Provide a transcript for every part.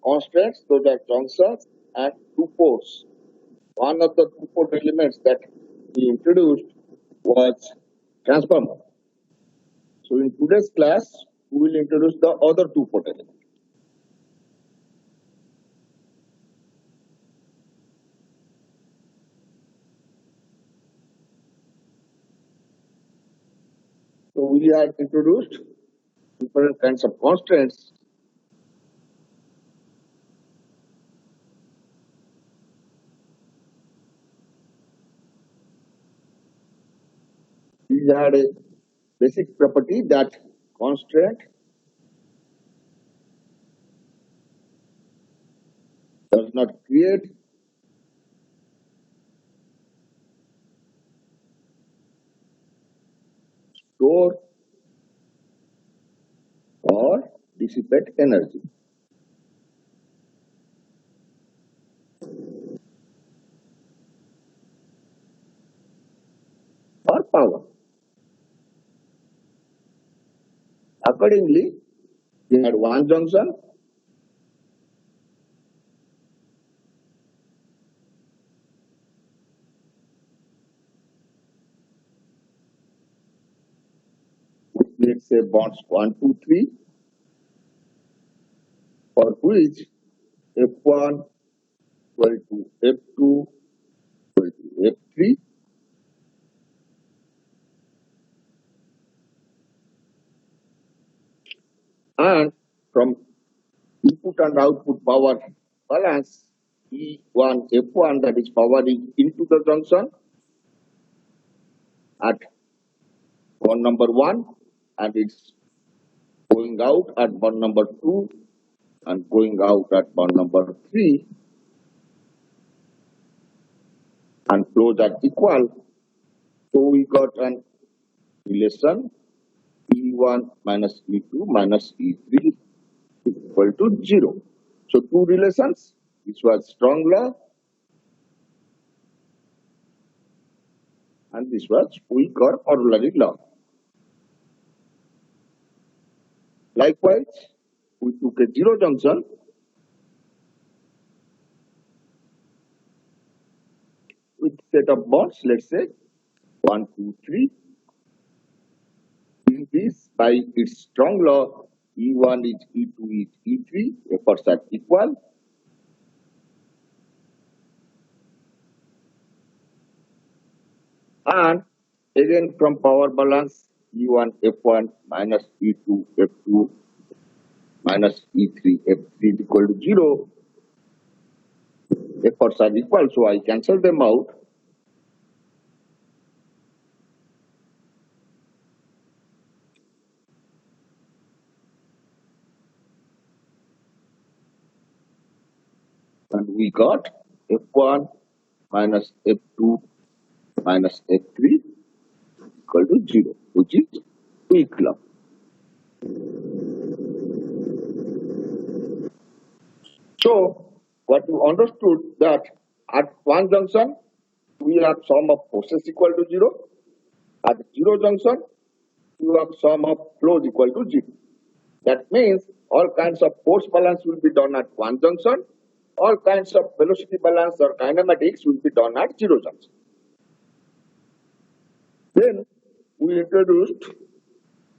constraints, those are junctions and two ports. One of the two port elements that we introduced was transformer. So in today's class, we will introduce the other two port elements. So we had introduced different kinds of constraints. We had a basic property that constraint does not create store or dissipate energy. Or power. Accordingly, we had one junction with, let's say, bonds 1, 2, 3, for which F1 equal to F2 equal to F3. And from input and output power balance, E1, F1, that is power is into the junction at bond number 1, and it's going out at bond number 2 and going out at bond number 3, and flows are equal. So we got an relation E1 minus E2 minus E3 equal to 0. So two relations. This was strong law and this was weak or corollary law. Likewise, we took a zero junction with set of bonds, let's say 1, 2, 3. In this, by its strong law, E1 is E2 is E3, efforts are equal. And again from power balance, E1 F1 minus E2 F2 minus E3 F3 is equal to 0. Efforts are equal, so I cancel them out. And we got F1 minus F2 minus F3 equal to 0, which is weak law. So, what you understood that at one junction, we have sum of forces equal to 0. At 0 junction, you have sum of flows equal to 0. That means all kinds of force balance will be done at one junction. All kinds of velocity balance or kinematics will be done at 0 junction. Then we introduced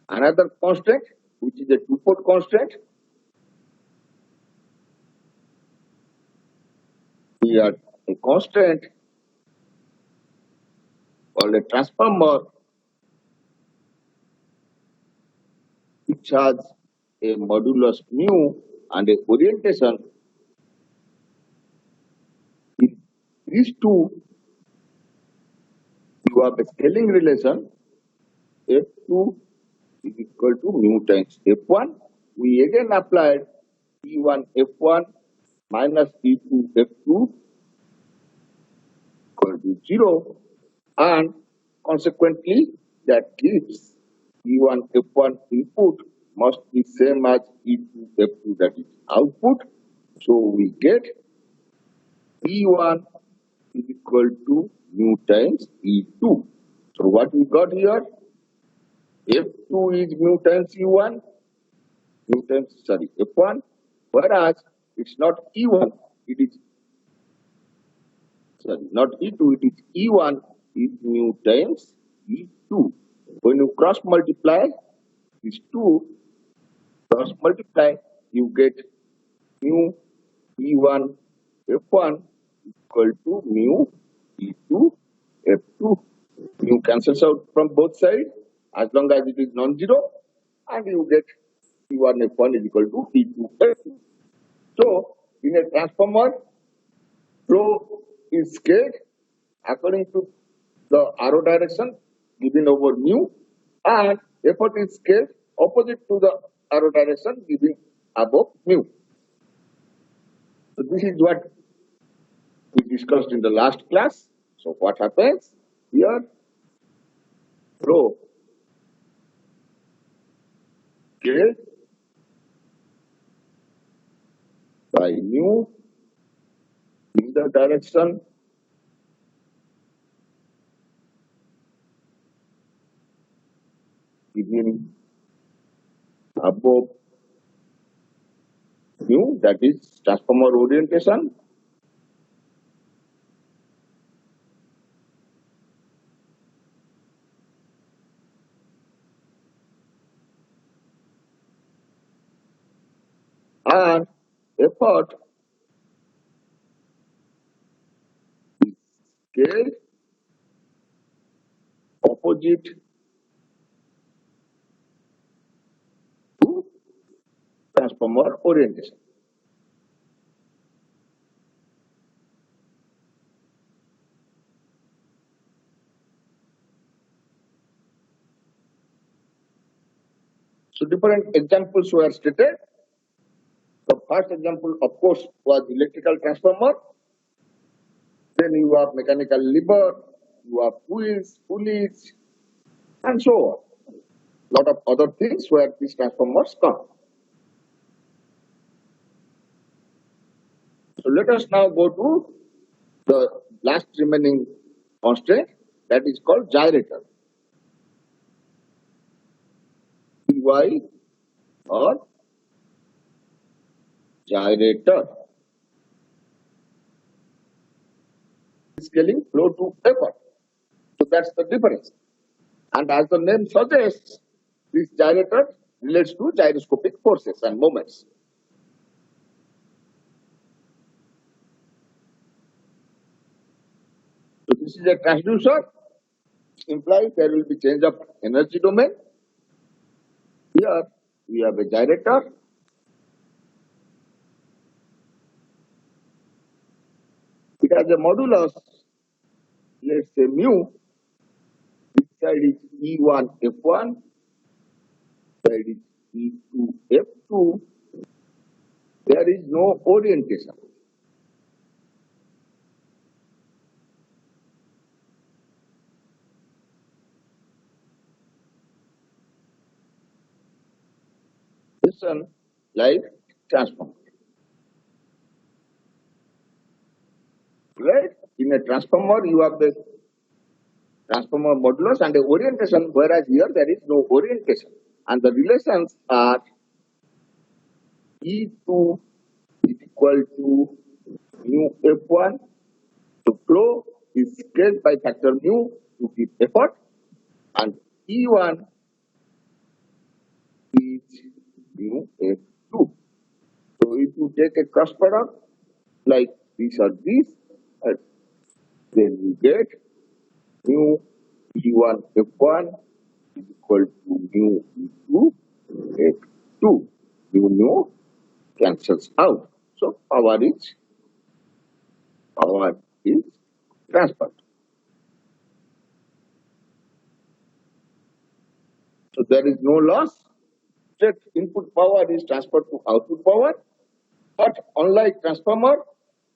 another constraint, which is a two-port constraint. We have a constraint called a transformer, which has a modulus mu and a orientation. In these two, you have a scaling relation. F2 is equal to mu times F1. We again applied E1 F1 minus E2 F2 equal to 0, and consequently that gives E1 F1 input must be same as E2 F2, that is output. So we get E1 is equal to mu times E2. So what we got here? F2 is mu times E1, F1, whereas It's not E1, it is, sorry, not E2, it is E1 is mu times E2. When you cross multiply these two, cross multiply, you get mu E1 F1 equal to mu E2 F2. Mu cancels out from both sides as long as it is non-zero, and you get E1 F1 is equal to E2 F2. So, in a transformer, flow is scaled according to the arrow direction given over mu, and effort is scaled opposite to the arrow direction given above mu. So this is what we discussed in the last class. So what happens here? Flow scaled by mu in the direction given above mu, that is transformer orientation, and effort is scaled opposite to transformer orientation. So different examples were stated. The first example, of course, was electrical transformer. Then you have mechanical lever, you have wheels, pulleys, and so on. Lot of other things where these transformers come. So let us now go to the last remaining constraint, that is called gyrator. Dy or gyrator. Scaling flow to effort. So that's the difference. And as the name suggests, this gyrator relates to gyroscopic forces and moments. So this is a transducer, implies there will be change of energy domain. Here we have a gyrator. It has a modulus, let's say mu. This side is E1 F1, side is E2 F2. There is no orientation. Listen, like transformer. Right? In a transformer, you have the transformer modulus and the orientation, whereas here there is no orientation. And the relations are E2 is equal to mu F1. So flow is scaled by factor mu to give effort, and E1 is mu F2. So if you take a cross product like these or these, then you get mu E1 F1 is equal to mu E2 F2. Mu cancels out. So power is transferred. So there is no loss. Straight input power is transferred to output power. But unlike transformer,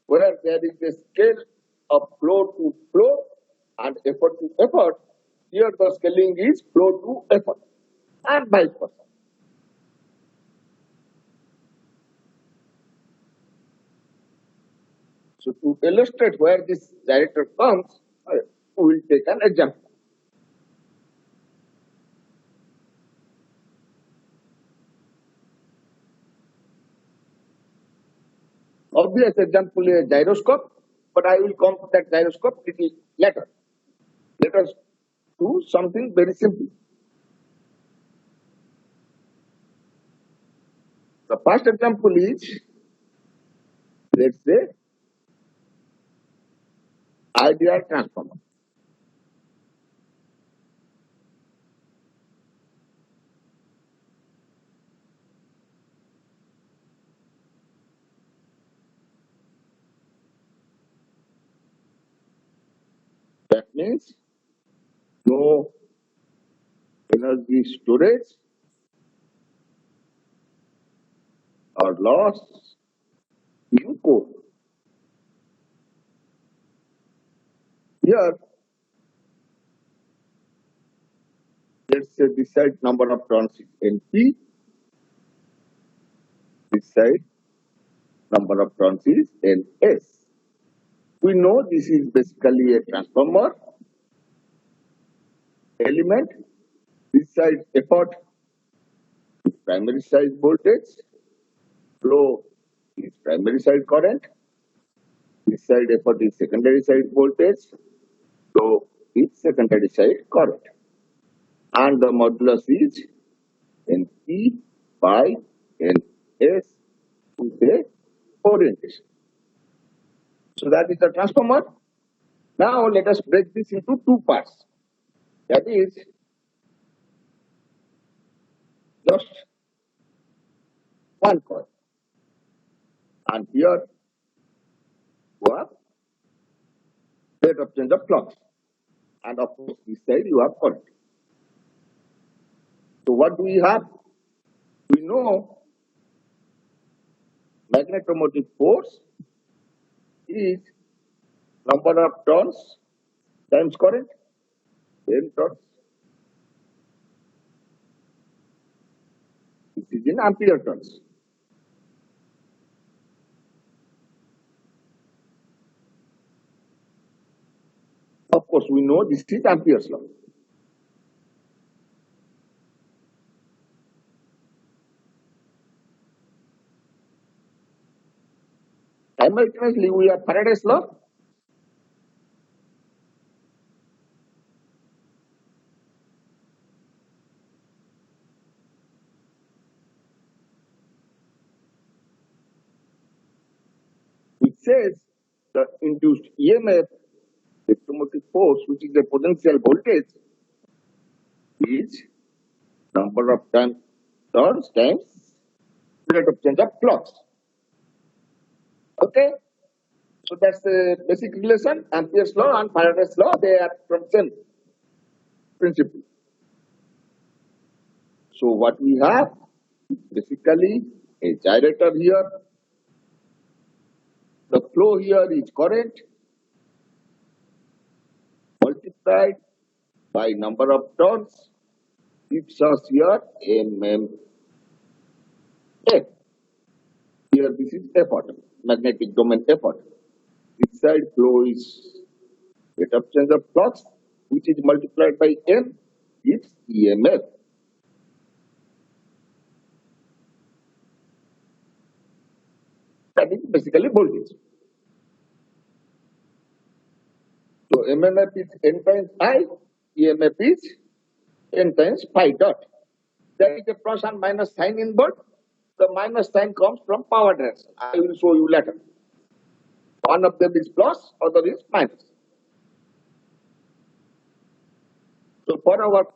where there is a scale of flow to flow and effort to effort, here the scaling is flow to effort and vice versa. So to illustrate where this gyrator comes, we will take an example. Obvious example is gyroscope, but I will come to that gyroscope little later. Let us do something very simple. The first example is, let's say, ideal transformer. That means no energy storage or loss in core. Here, let's say this side number of turns is NP, this side number of turns is NS. We know this is basically a transformer element. This side effort is primary side voltage, flow is primary side current, this side effort is secondary side voltage, so it's secondary side current. And the modulus is NP by NS with a orientation. So that is the transformer. Now let us break this into two parts. That is just one coil. And here you have rate of change of flux. And of course, this side you have current. So what do we have? We know magnetomotive force is number of turns times current, n turns. This is in ampere turns. Of course, we know this is Ampere's law. Simultaneously, we have Faraday's law. Which says the induced EMF, electromotive force, which is the potential voltage, is number of turns times rate of change of flux. Okay? So that's the basic relation. Ampere's law and Faraday's law, they are from same principle. So what we have, basically a gyrator here. The flow here is current multiplied by number of turns gives us here MM. Here this is effort, magnetic domain effort. This side flow is rate of change of flux, which is multiplied by M, gives EMF. That is basically voltage. So MMF is N times I, EMF is N times phi dot. There is a plus and minus sign involved. The minus sign comes from power direction. I will show you later. One of them is plus, other is minus. So for our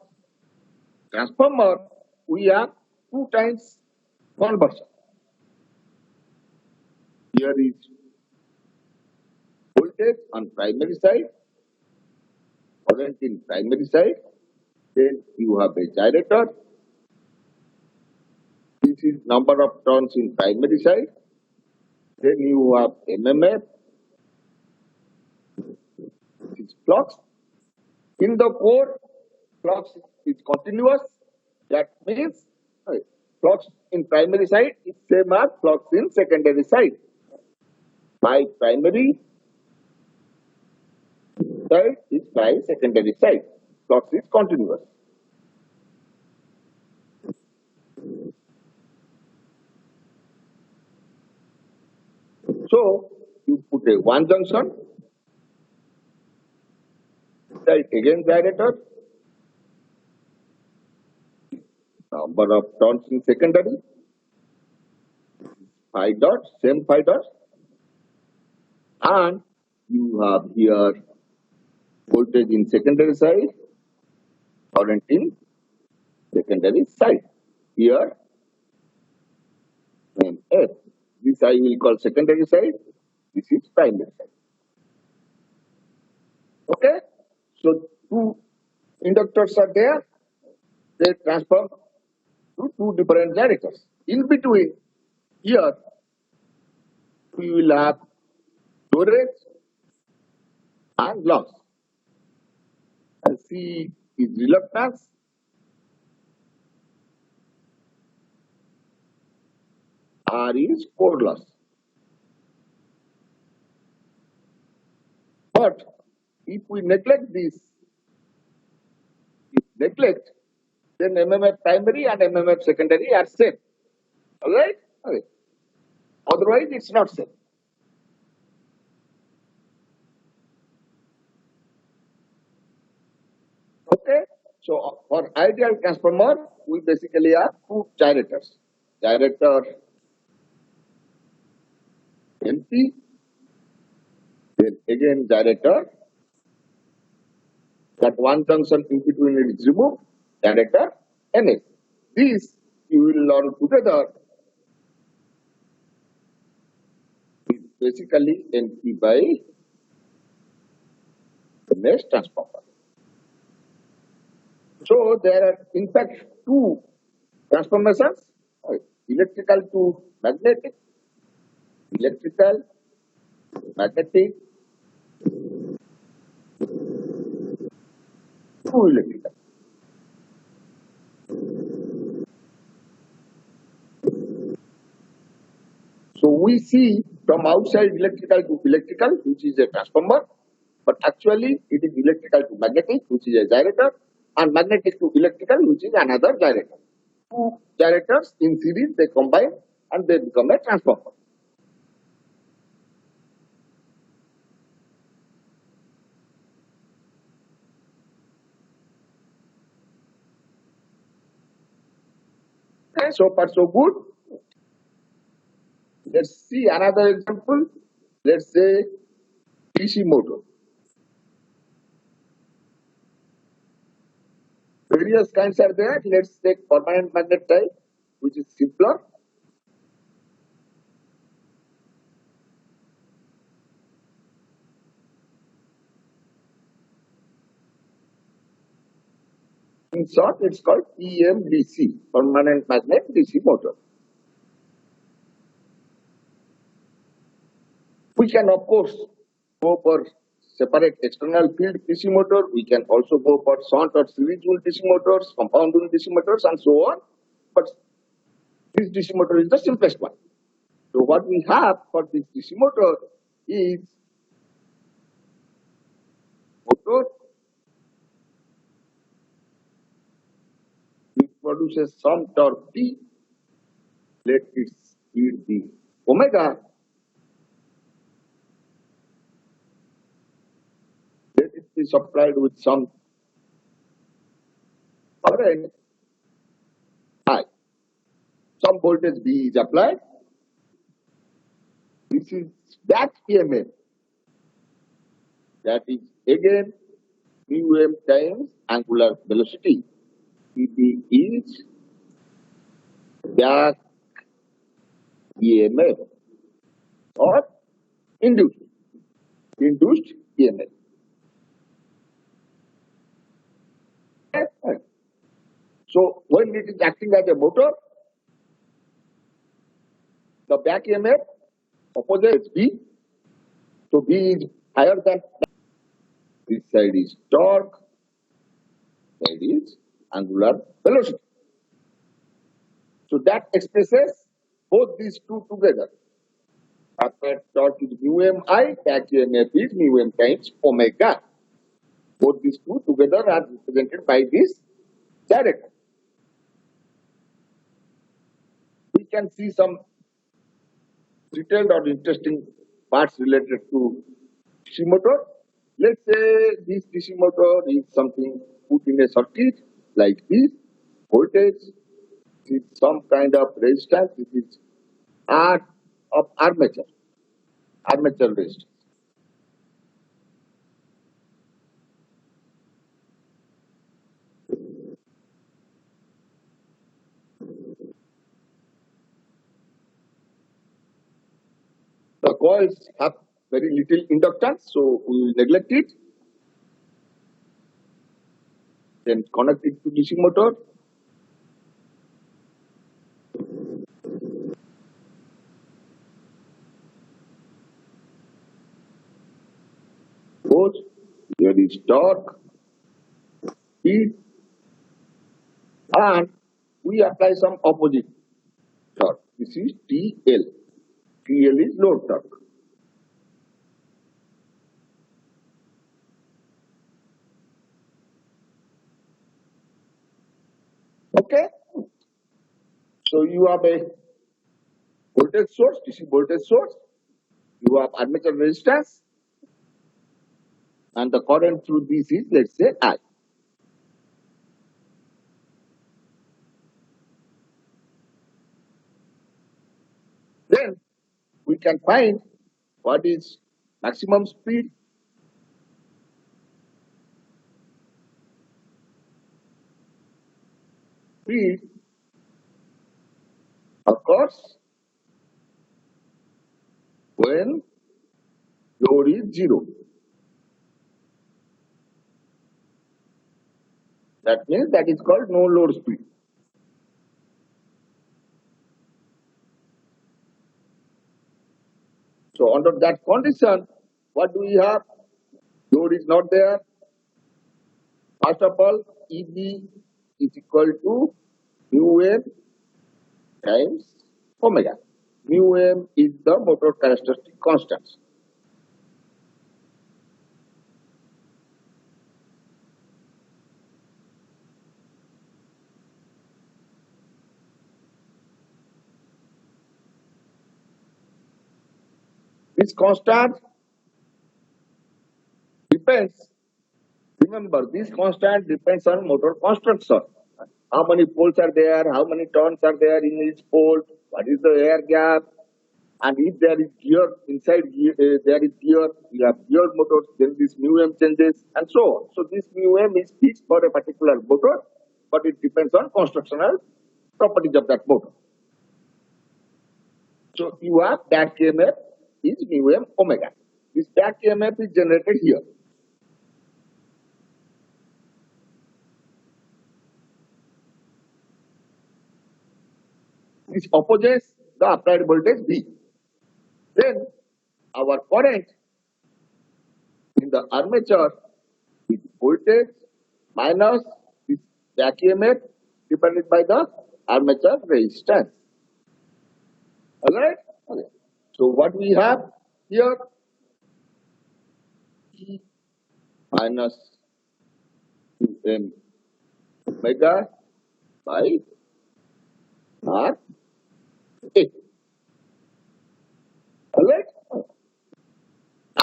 transformer, we have two times conversion. Here is voltage on primary side, current in primary side. Then you have a gyrator. This is number of turns in primary side. Then you have MMF. This is flux. In the core, flux is continuous. That means flux in primary side is same as flux in secondary side. By primary side is by secondary side. Flux is continuous. So you put a one junction, right again gyrator, number of turns in secondary, 5 dots, same 5 dots, and you have here voltage in secondary side, current in secondary side. Here, and F. This I will call secondary side, this is primary side. Okay? So two inductors are there, they transform to two different gyrators. In between, here, we will have storage and loss. And C is reluctance, R is core loss. But if we neglect this, then MMF primary and MMF secondary are same. Alright? Okay. Otherwise, it's not same. Okay? So for ideal transformer, we basically have two gyrators. Gyrator NP, then again gyrator. That one junction in between is removed, gyrator NS. These you will learn together is basically NP by NS transformer. So there are in fact two transformations, electrical to magnetic, electrical, magnetic, to electrical. So we see from outside electrical to electrical, which is a transformer, but actually it is electrical to magnetic, which is a gyrator, and magnetic to electrical, which is another gyrator. Two gyrators in series, they combine and they become a transformer. Okay, so far so good. Let's see another example. Let's say DC motor. Various kinds are there. Let's take permanent magnet type, which is simpler. In short, it's called PMDC, permanent magnet DC motor. We can, of course, go for separate external field DC motor. We can also go for shunt or series wound DC motors, compound wound DC motors, and so on. But this DC motor is the simplest one. So what we have for this DC motor is motor which produces some torque T. Let its speed be omega. Let it be supplied with some current I. Some voltage V is applied. This is back EMF. That is again mu m times angular velocity. Ep is back EMF or induced EMF. So when it is acting as a motor, the back EMF opposite is V. So V is higher than this side is torque, side is angular velocity. So that expresses both these two together. After torque is mu m I, back EMF is mu m times omega. Both these two together are represented by this gyrator. We can see some detailed or interesting parts related to DC motor. Let's say this DC motor is something put in a circuit like this, voltage with some kind of resistance. This is R of armature resistance. The coils have very little inductance, so we will neglect it. Then connect it to DC motor. Both there is torque, speed, and we apply some opposite torque. This is TL. TL is load torque. Okay. So you have a voltage source, DC voltage source. You have armature resistance, and the current through this is, let's say, I. Then we can find what is maximum speed. Speed occurs when load is zero. That means that is called no load speed. So under that condition, what do we have? Load is not there. First of all, EB is equal to mu m times omega. Mu m is the motor characteristic constant. This constant depends, remember, this constant depends on motor construction. How many poles are there, how many turns are there in each pole, what is the air gap, and if there is gear, inside gear, there is gear, you have gear motors, then this mu m changes, and so on. So this mu m is fixed for a particular motor, but it depends on constructional properties of that motor. So you have back EMF is mu m omega. This back EMF is generated here. This opposes the applied voltage V. Then our current in the armature is voltage minus this back EMF depended by the armature resistance. Alright? Okay. So what we have here, E minus 2m omega by R A. Alright?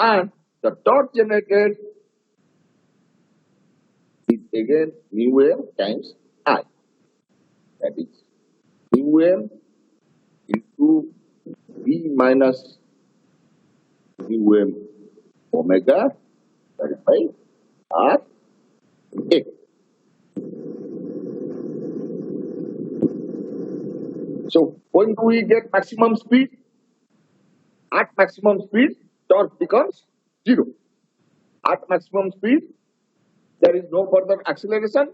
And the torque generated is again mu m times I. That is mu m into V minus mu m omega divided by R A. So when do we get maximum speed? At maximum speed, torque becomes zero. At maximum speed, there is no further acceleration,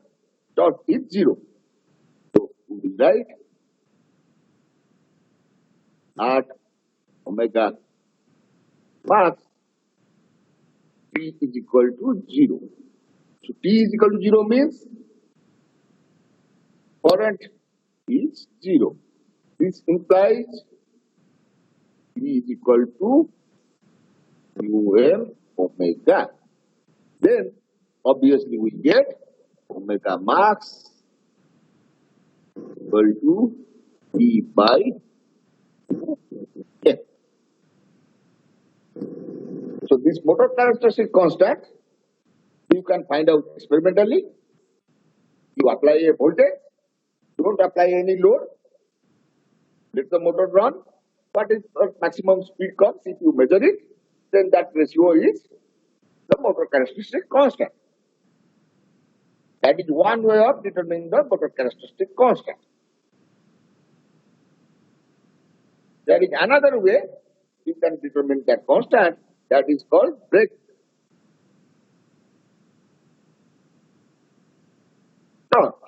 torque is zero. So we will write at omega max T is equal to 0. So T is equal to 0 means current is 0. This implies T is equal to mu m omega. Then obviously we get omega max equal to T by F. So this motor characteristic constant you can find out experimentally. You apply a voltage, don't apply any load, let the motor run. What is the maximum speed comes if you measure it? Then that ratio is the motor characteristic constant. That is one way of determining the motor characteristic constant. There is another way you can determine that constant, that is called brake torque.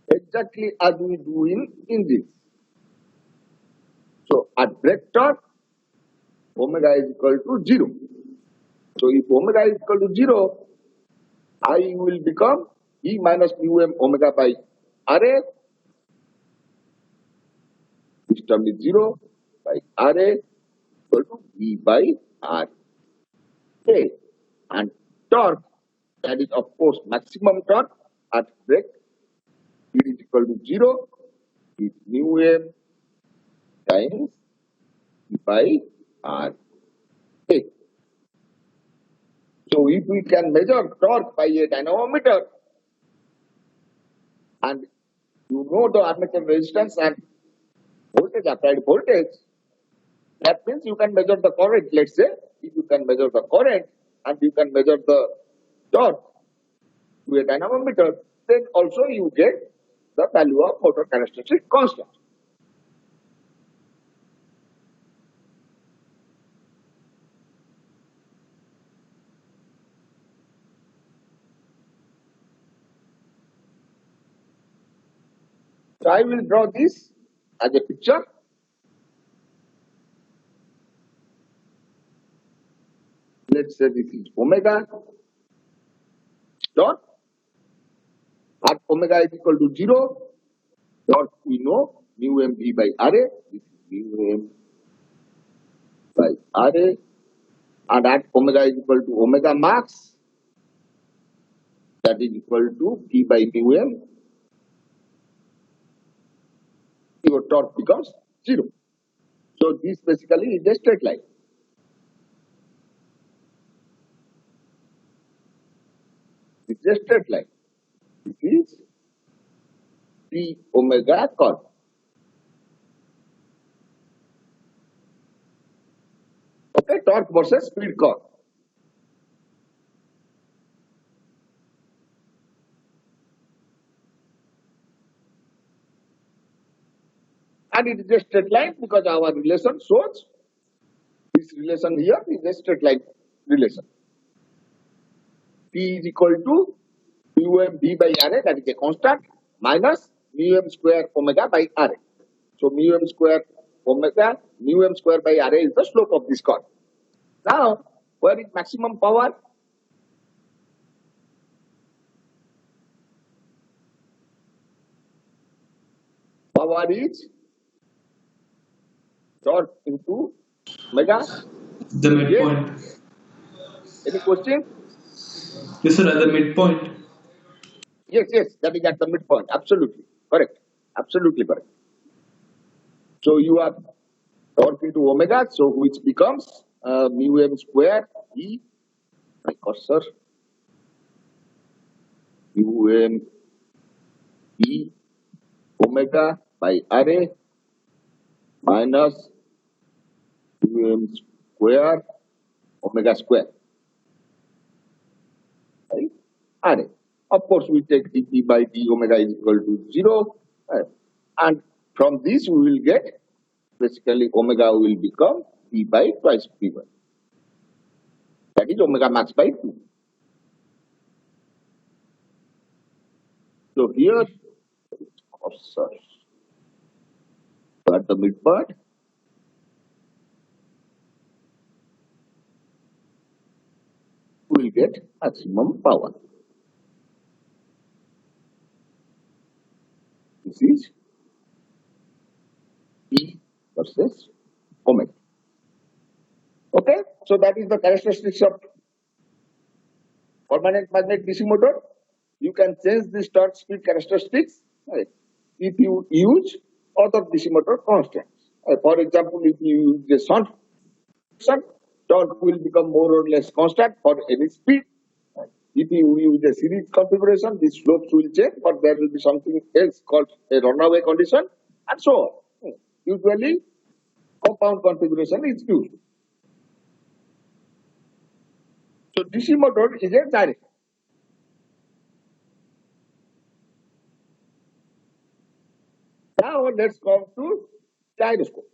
Exactly as we do in engines. So at brake torque, omega is equal to 0. So if omega is equal to 0, I will become E minus mu m omega by Ra. This term is 0 by Ra equal to E by R. Okay. And torque, that is of course maximum torque at brake, it is equal to 0 is mu m times E by R. Okay. So if we can measure torque by a dynamometer and you know the armature resistance and voltage, applied voltage, that means you can measure the current. Let's say if you can measure the current and you can measure the torque to a dynamometer, then also you get the value of motor characteristic constant. So I will draw this as a picture. Let's say this is omega dot. At omega is equal to 0, dot we know mu m v by Ra. This is mu m by Ra. And at omega is equal to omega max, that is equal to P by mu m, your torque becomes 0. So this basically is a straight line. It's a straight line. It is P omega curve. Okay, torque versus speed curve. And it is a straight line because our relation shows this relation here is a straight line relation. P is equal to mu m v by Ra, that is a constant, minus mu m square omega by Ra. So mu m square omega, mu m square by Ra is the slope of this curve. Now, where is maximum power? Power is torque into omega. The midpoint. Any question? Yes, sir, at the midpoint. Yes, that is at the midpoint. Absolutely correct. Absolutely correct. So you are torque into omega, so which becomes mu m square E, my cursor, mu m E omega by Ra minus mu m square omega square by Ra. Of course, we take dp by d omega is equal to 0. And from this, we will get basically omega will become p by twice p1. That is omega max by 2. So here, cursor at the midpoint, we will get maximum power. This is E versus omega. Okay, so that is the characteristics of permanent magnet DC motor. You can change the torque speed characteristics, right, if you use other DC motor constants. For example, if you use the shunt, torque will become more or less constant for any speed. If you use a series configuration, the slopes will change, but there will be something else called a runaway condition, and so on. Usually, compound configuration is used. So DC motor is a gyrator. Now let's come to gyroscope.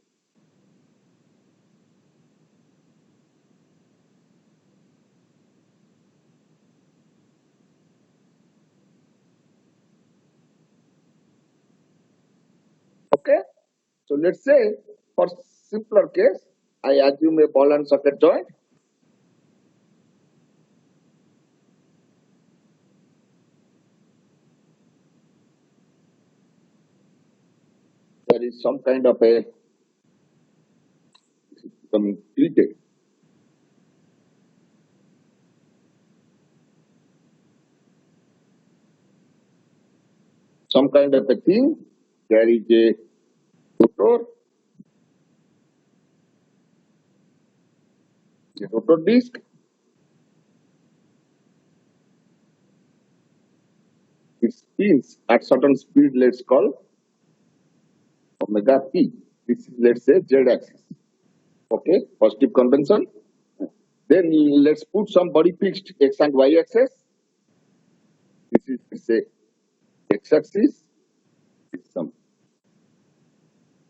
Okay, so let's say for simpler case, I assume a ball and socket joint. There is some kind of a becoming treated. Some kind of a thing. There is a rotor disc. It spins at certain speed. Let's call omega p. This is, let's say, z axis. Okay, positive convention. Then let's put some body fixed x and y axis. This is, say, x axis. This is some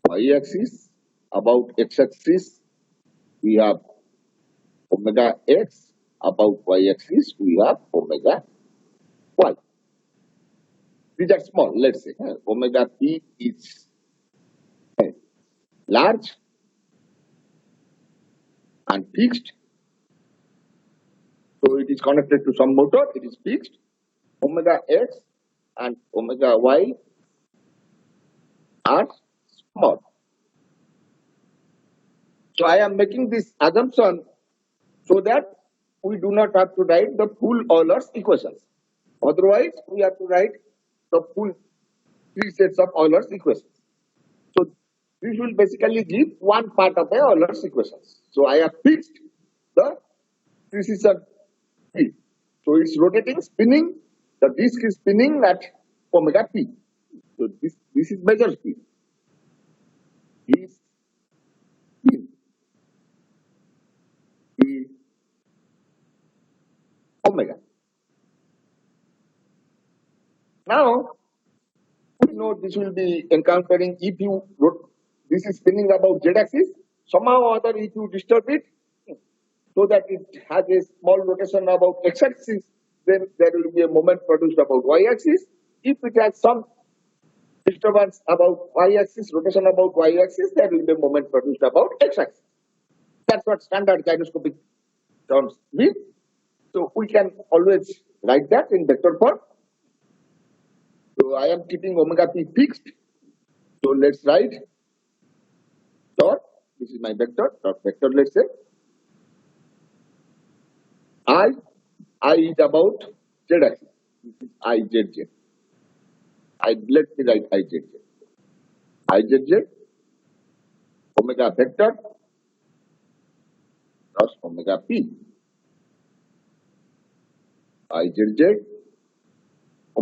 y axis. About x axis, we have omega x. About y axis, we have omega y. These are small, let's say. Omega p is large and fixed. So it is connected to some motor, it is fixed. Omega x and omega y are small. So I am making this assumption so that we do not have to write the full Euler's equations. Otherwise, we have to write the full three sets of Euler's equations. So this will basically give one part of the Euler's equations. So I have fixed the precision p. So it's rotating, spinning. The disk is spinning at omega p. So this is measure speed. This spin is omega. Now we know this will be encountering if you this is spinning about z axis. Somehow or other, if you disturb it so that it has a small rotation about x axis, then there will be a moment produced about y axis. If it has some disturbance about y axis, rotation about y axis, there will be a moment produced about x axis. That's what standard gyroscopic terms mean. So we can always write that in vector form. So I am keeping omega p fixed. So let's write dot. This is my vector. Dot vector. Let's say I is about z axis. This is I z z. Let me write I z z. I z z. Omega vector plus omega p. I z z.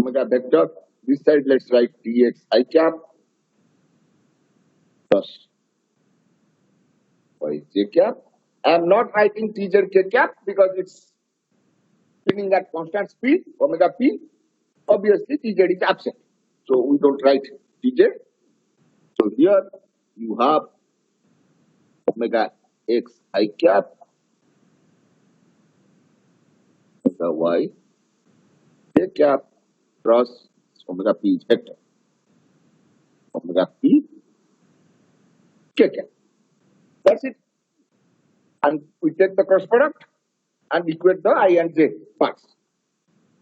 Omega vector. This side let's write dx I cap plus y j cap. I am not writing t z k cap because it's spinning at constant speed, omega p. Obviously, t z is absent. So we don't write t z. So here you have omega x I cap, omega y j cap cross omega p is vector. Omega p k cap. That's it. And we take the cross product and equate the I and j parts.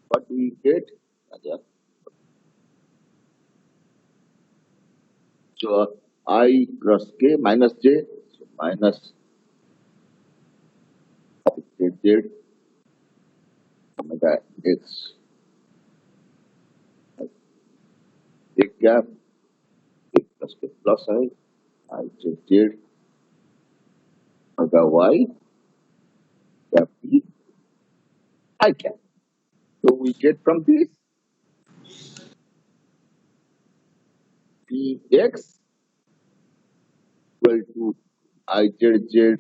What do we get? So I cross k minus j, so minus z omega x j cap k plus k plus I z z omega y P I cap. So we get from this Px equal to Izz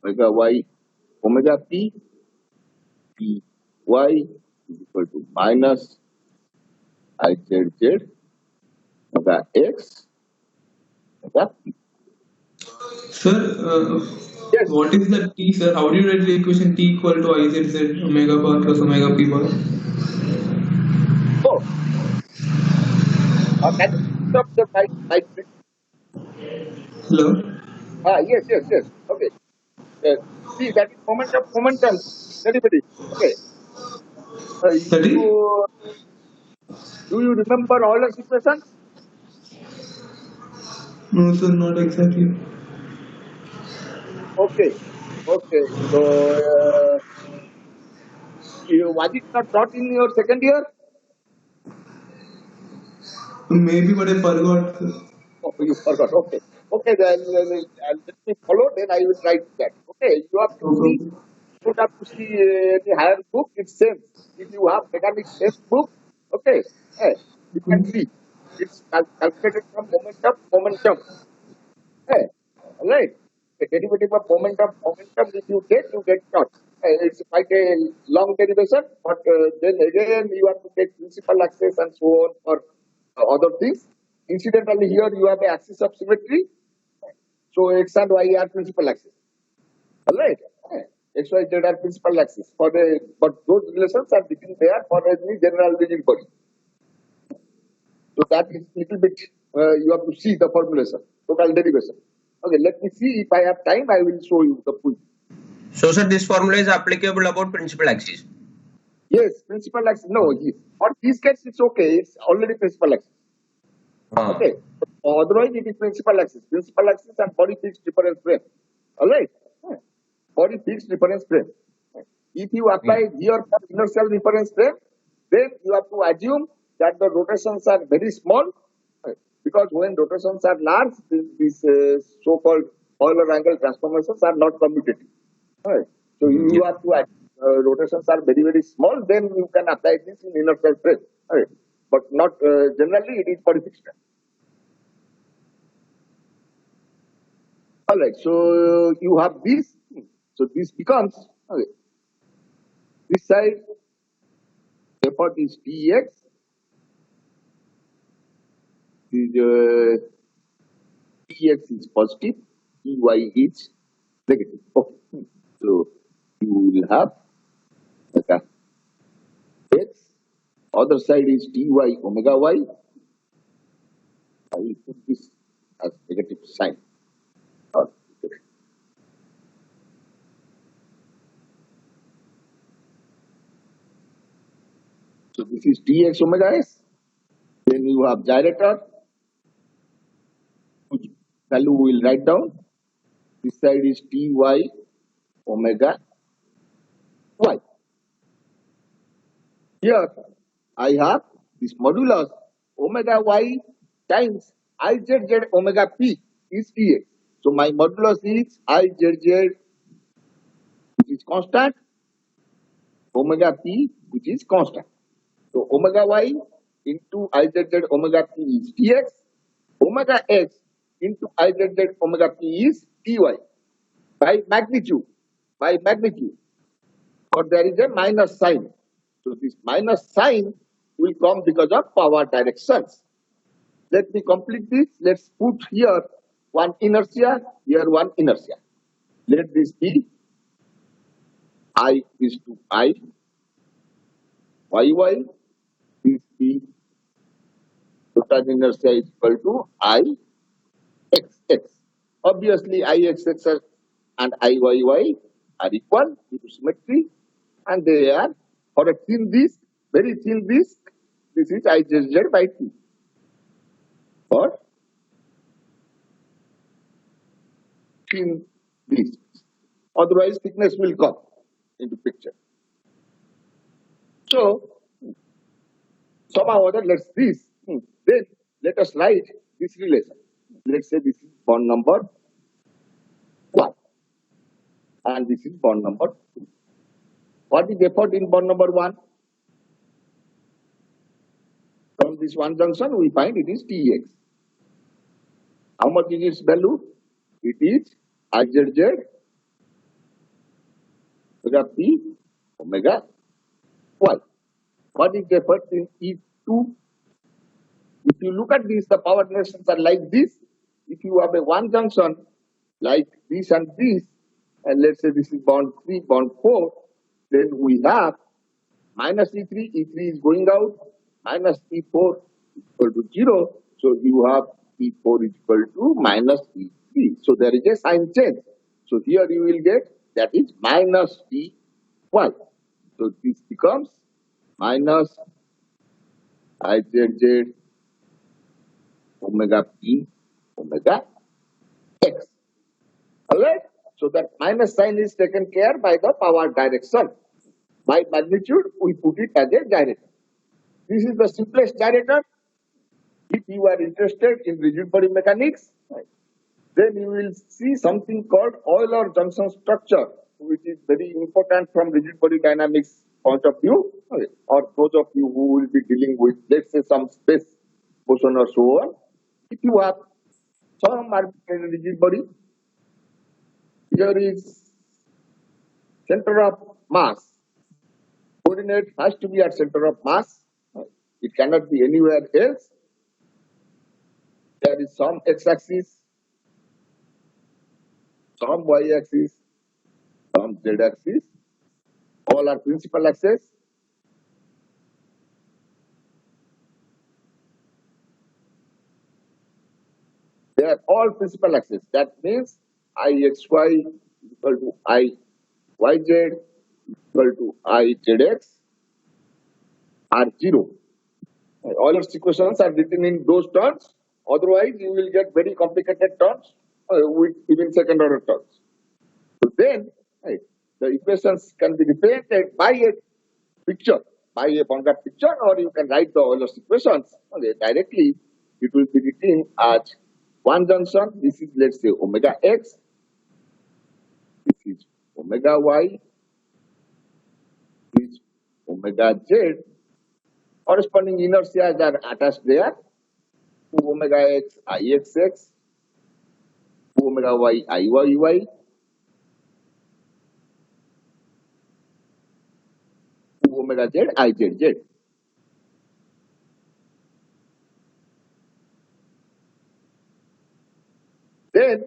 omega y omega P Py is equal to minus Izz omega x omega P. Sir, Yes. what is the T, sir? How do you write the equation T equal to Izz omega bar plus omega P bar? So, can you put up the mic? Hello? Yes. Okay. See, that is momentum. Anybody? Okay. That is? Do you remember Euler's equation? No, sir, not exactly. Okay. Okay. So, was it not taught in your second year? Maybe, but I forgot. Sir. Oh, you forgot. Okay. Okay, then let me follow. Then I will write that. Okay. You have to No see. problem. You don't have to see the higher book. It's same. If you have mechanics textbook, okay, you can see. It's calculated from momentum. Hey, right. The derivative of momentum, if you get short. It's quite a long derivation, but then again you have to take principal axis and so on for other things. Incidentally, here you have the axis of symmetry, so x and y are principal axis. Alright? X, Y, Z are principal axis. But those relations are written there for any general rigid body. So that is little bit, you have to see the formulation, total derivation. Okay, let me see if I have time, I will show you the full. So, sir, this formula is applicable about principal axis. Yes, principal axis. No, for these case it's okay. It's already principal axis. Okay. Otherwise, it is principal axis. Principal axis and body fixed reference frame. All right. Body fixed reference frame. If you apply here for inertial reference frame, then you have to assume that the rotations are very small, because when rotations are large, these so-called Euler angle transformations are not commutative. Right. So you have to rotations are very small, then you can apply this in inertial frame. Right. But not generally it is body fixed frame. All right. So you have this. So this becomes this side effort is Tx. Tx is positive. Ty is negative. Okay. So you will have okay, x. Other side is Ty omega y. I will put this as negative sign. So this is Tx omega s. Then you have gyrator, which value we will write down. This side is Ty omega y. Here I have this modulus omega y times Izz omega p is Tx. So my modulus is Izz, which is constant, omega p, which is constant. So omega y into Izz omega p is Tx. Omega x into Izz omega p is Ty by magnitude. Or there is a minus sign. So this minus sign will come because of power directions. Let me complete this. Let's put here one inertia, here one inertia. Let this be I is to I, y, this be total inertia is equal to I, x. Obviously, Ix and Iyy are equal due to symmetry, and they are for a thin disk, very thin disk. This is Izz by T. For thin disk. Otherwise, thickness will come into picture. So, somehow or other, then let us write this relation. Let's say this is bond number 1. and this is bond number 2. What is effort in bond number 1? From this one junction, we find it is Tx. How much is its value? It is IZZ omega P omega Y. What is the effort in E2? If you look at this, the power relations are like this. If you have a one junction like this and this, and let's say this is bond 3, bond 4, then we have minus E3, E3 is going out, minus E4 is equal to 0. So you have E4 is equal to minus E3. So there is a sign change. So here you will get that is minus Py. So this becomes minus IZZ omega P omega X. Alright? So that minus sign is taken care by the power direction. By magnitude, we put it as a gyrator. This is the simplest gyrator. If you are interested in rigid body mechanics, then you will see something called Euler junction structure, which is very important from rigid body dynamics point of view, or those of you who will be dealing with, let's say, some space motion or so on. If you have some arbitrary rigid body, here is center of mass. Coordinate has to be at center of mass. It cannot be anywhere else. There is some x-axis, some y-axis, some z-axis. All are principal axes. They are all principal axes. That means IXY equal to IYZ equal to IZX are 0. Euler's equations are written in those terms. Otherwise, you will get very complicated terms with even second order terms. So then, the equations can be represented by a picture, by a boundary picture, or you can write the Euler's equations directly. It will be written as one junction. This is, let's say, omega x. This is omega y. This is omega z. Corresponding inertias are attached there. 2 omega x ixx, 2 omega y iyy, 2 omega z izz. Then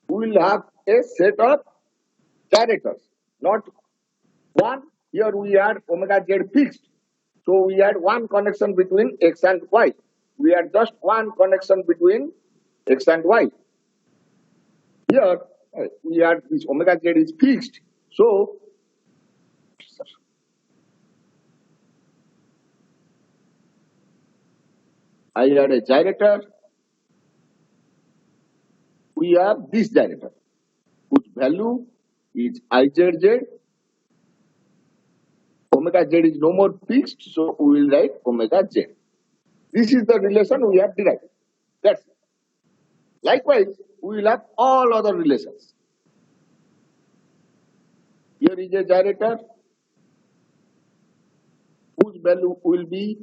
we will have a set of gyrators, not one. Here we had omega z fixed. So we had one connection between x and y. We had just one connection between x and y. Here we had this omega z is fixed. So I had a gyrator. We have this gyrator, whose value is IZZ. Omega z is no more fixed, so we will write omega z. This is the relation we have derived. That's it. Likewise, we will have all other relations. Here is a gyrator whose value will be,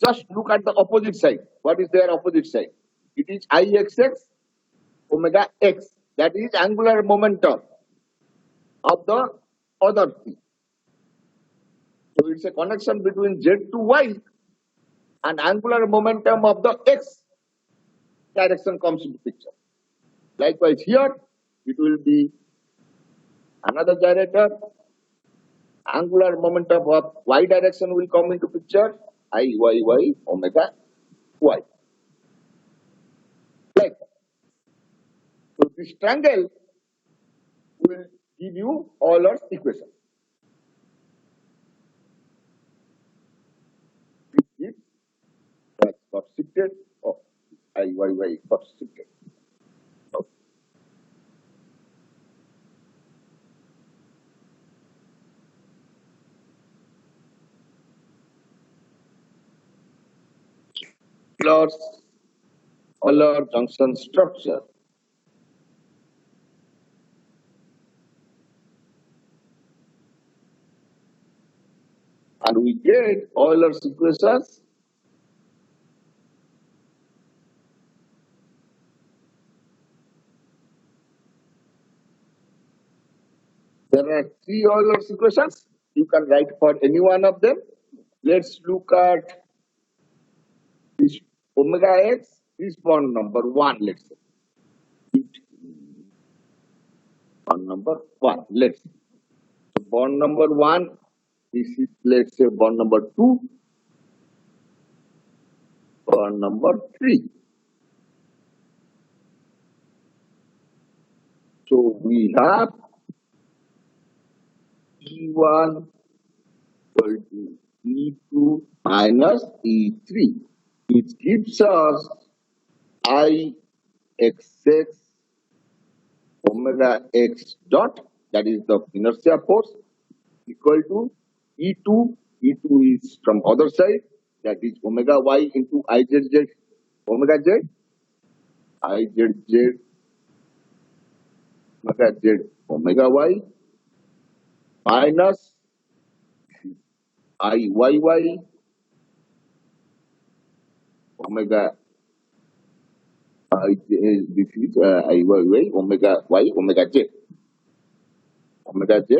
just look at the opposite side. What is their opposite side? It is IXX omega x. That is angular momentum of the other thing. So it's a connection between z to y, and angular momentum of the x direction comes into picture. Likewise here, it will be another gyrator. Angular momentum of y direction will come into picture. Iyy omega y. Like that. So this triangle will give you Euler's equation. If that got shifted, or Iyy got shifted. Okay. Euler junction structure. and we get Euler's equations. There are three Euler's equations. You can write for any one of them. Let's look at this omega x is bond number 1, let's say. Bond number 1, let's say. So bond number 1, this is, let's say, bond number 2, bond number 3. So we have E1 equal to E2 minus E3, which gives us Ixx omega x dot, that is the inertia force, equal to E2. E2 is from other side, that is omega y into Izz omega z, Izz omega z omega y minus Iyy omega this is Iyy omega y omega z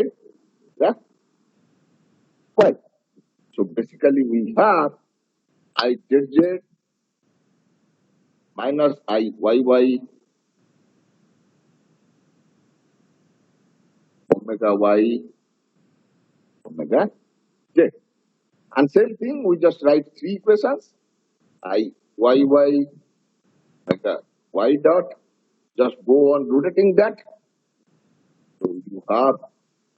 yeah, y. So basically we have Izz minus Iyy omega y omega z. And same thing, we just write three equations. Iyy omega y dot, just go on rotating that. So you have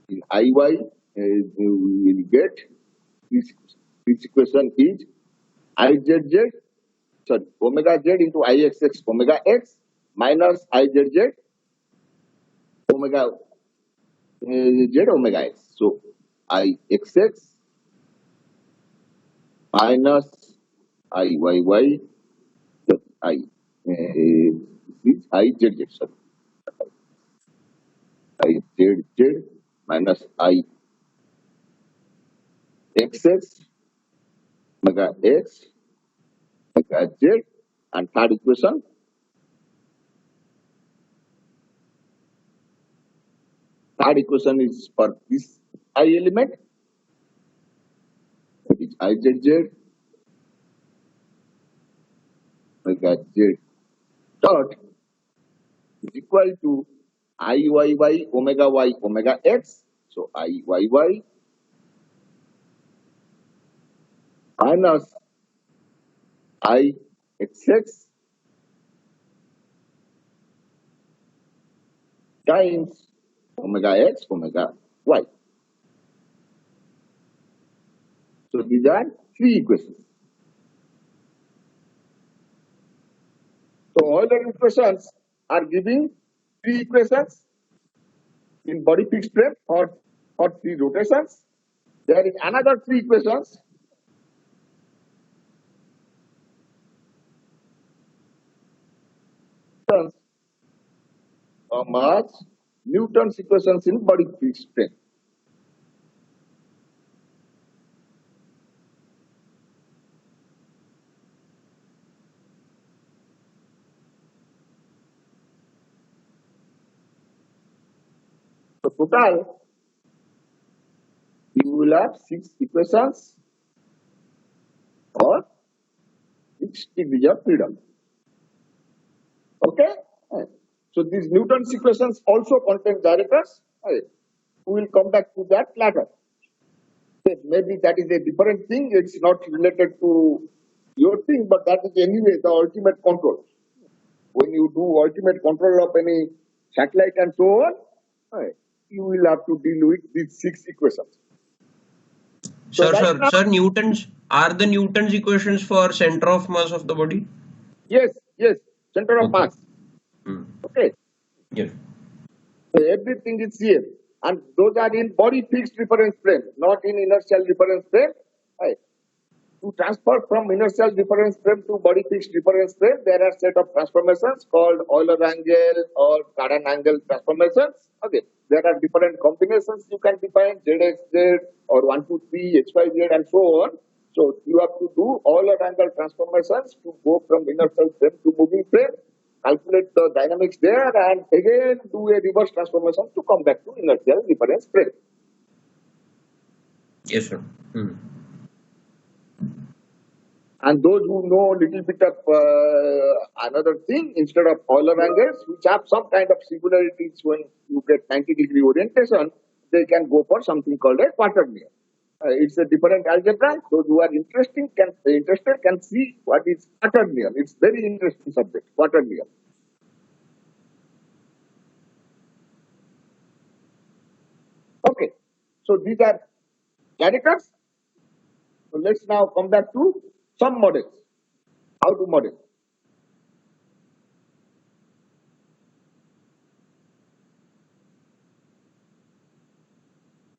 in Iy, you will get this equation is Izz, sorry, omega z into Ixx omega x minus Izz omega z omega x. So Ixx minus Iyy, so Izz, sorry, Izz minus Ixx omega x omega z, and third equation is for this I element, that is Izz omega z dot is equal to Iyy omega y omega x. So Iyy minus Ixx times omega x omega y. So these are three equations. So Euler equations are giving three equations in body fixed frame for three rotations. There is another three equations as Newton's equations in body fixed frame. So total, you will have 6 equations or 6 degrees of freedom. Okay? So these Newton's equations also contain gyrators. We will come back to that later. Maybe that is a different thing. It's not related to your thing, but that is anyway the ultimate control. When you do ultimate control of any satellite and so on, you will have to deal with these 6 equations. So Sir, the Newton's equations for center of mass of the body? Yes, center of mass. Okay. Yes. So everything is here. And those are in body fixed reference frame, not in inertial reference frame. Right. To transfer from inertial reference frame to body fixed reference frame, there are set of transformations called Euler angle or Cardan angle transformations. Okay. there are different combinations you can define, ZXZ or 1, 2, 3, XYZ and so on. So you have to do all angle transformations to go from inertial frame to moving frame, calculate the dynamics there, and again do a reverse transformation to come back to inertial difference frame. Yes, sir. And those who know a little bit of another thing, instead of Euler angles, which have some kind of singularities when you get 90-degree orientation, they can go for something called a quaternion. It's a different algebra. Those who are interested can see what is quaternion. It's very interesting subject, quaternion. Okay, so these are Gyrators. So let's now come back to some models. How to model?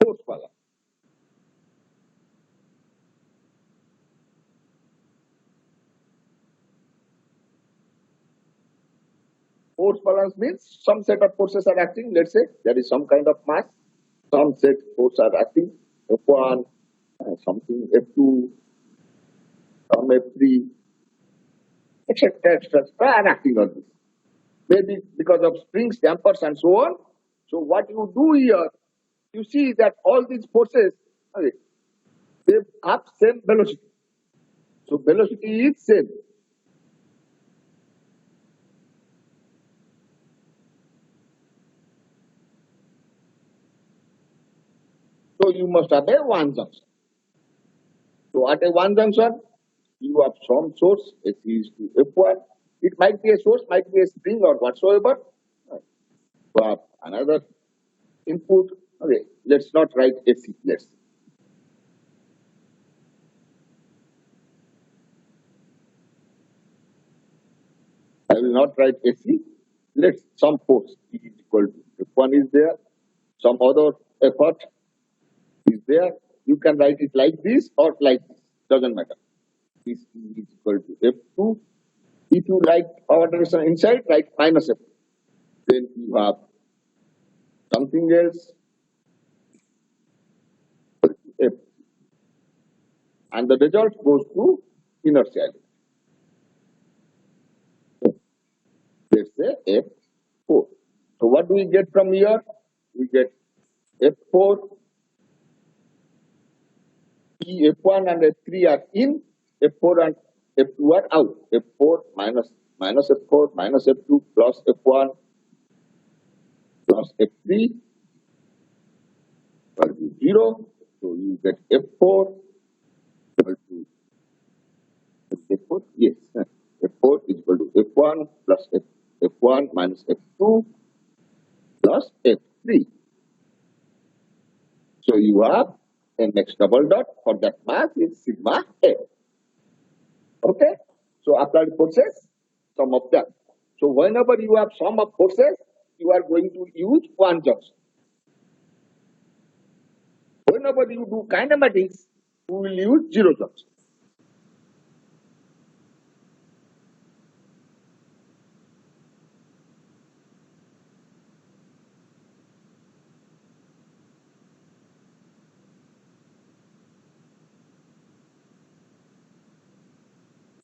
Force balance. Force balance means some set of forces are acting. Let's say there is some kind of mass. Some set forces are acting. F1, something F2, some F3, etc., etc., are acting on this. Maybe because of springs, dampers, and so on. So what you do here, you see that all these forces, okay, they have same velocity. So velocity is same. So you must have a one junction. So at a one junction, you have some source, F is to F1. It might be a source, might be a spring or whatsoever. But another input, okay, let's not write AC, let's. I will not write AC. Let's some force E is equal to F1 is there, some other effort is there. You can write it like this or like this, doesn't matter. This E is equal to F2. If you like power direction inside, write minus F2. Then you have something else, F. And the result goes to inertia. Let's say F4. So what do we get from here? We get F4, E, F1 and F3 are in, F4 and F2 are out. F4 minus F4 minus F2 plus F1 plus F3 equal to 0. So you get F4 equal to F4, yes. F4 is equal to F1 plus F1 minus F2 plus F3. So you have mx double dot for that mass is sigma F. Okay? So applied forces, sum of them. So whenever you have sum of forces, you are going to use one junction. Whenever you do kinematics, you will use zero junction.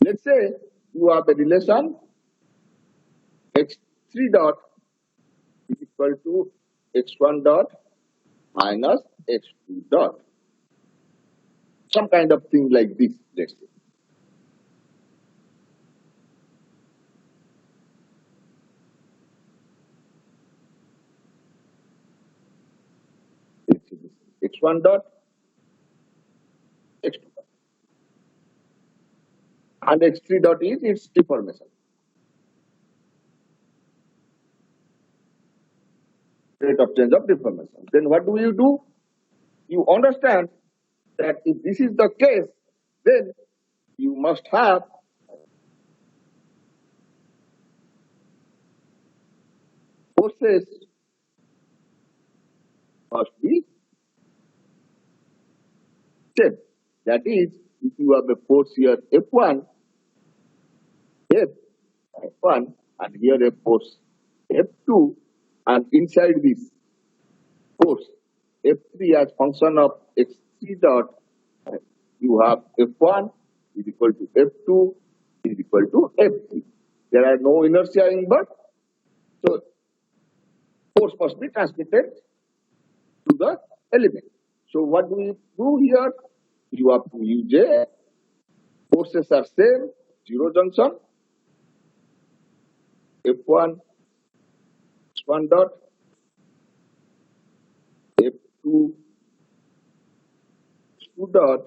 Let's say you have a relation x3 dot is equal to x1 dot minus x2 dot. Some kind of thing like this, let's say. X1 dot, x2 dot. And x3 dot is its deformation. Rate of change of deformation. Then what do? You understand that if this is the case, then you must have forces must be same. That is, if you have a force here F1, F1, and here a force F2, and inside this force F3 as function of x3 dot, you have F1 is equal to F2 is equal to F3. There are no inertia involved, so force must be transmitted to the element. So what do we do here? You have to use J. Forces are same, zero junction. F1, X1 dot, F2, X2 dot,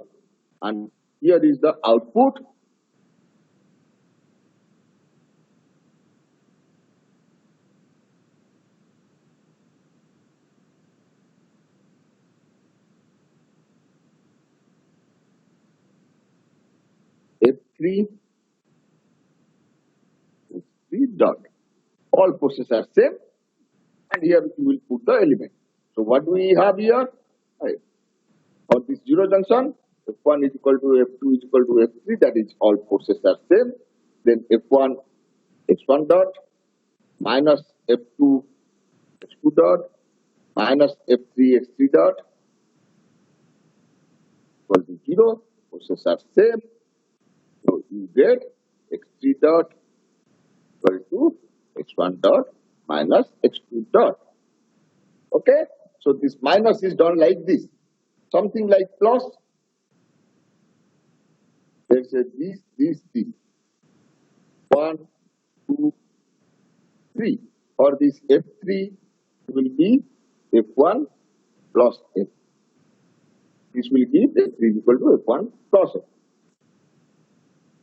and here is the output. F3, F3 dot. All forces are same, and here you will put the element. So what do we have here? On this zero junction, F1 is equal to F2 is equal to F3, that is all forces are same. Then F1, X1 dot, minus F2, X2 dot, minus F3, X3 dot, equal to 0. Forces are same. So you get X3 dot equal to X1 dot minus X2 dot. Okay? So this minus is done like this. Something like plus. Let's say this. 1, 2, 3. Or this F3 will be F1 plus F. This will give F3 is equal to F1 plus F.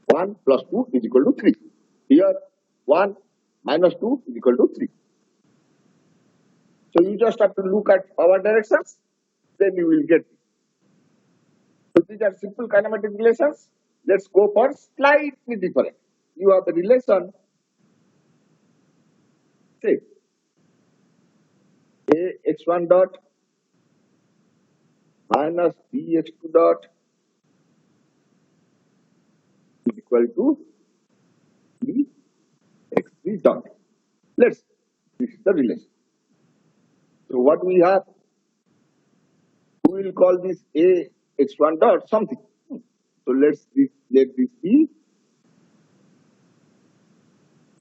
1 plus 2 is equal to 3. Here, 1 minus 2 is equal to 3. So you just have to look at power directions, then you will get it. So these are simple kinematic relations. Let's go for slightly different. You have the relation, say, A x1 dot minus B x2 dot is equal to B x3 dot. This is the relation. So what we have, we will call this A x1 dot something. So let this be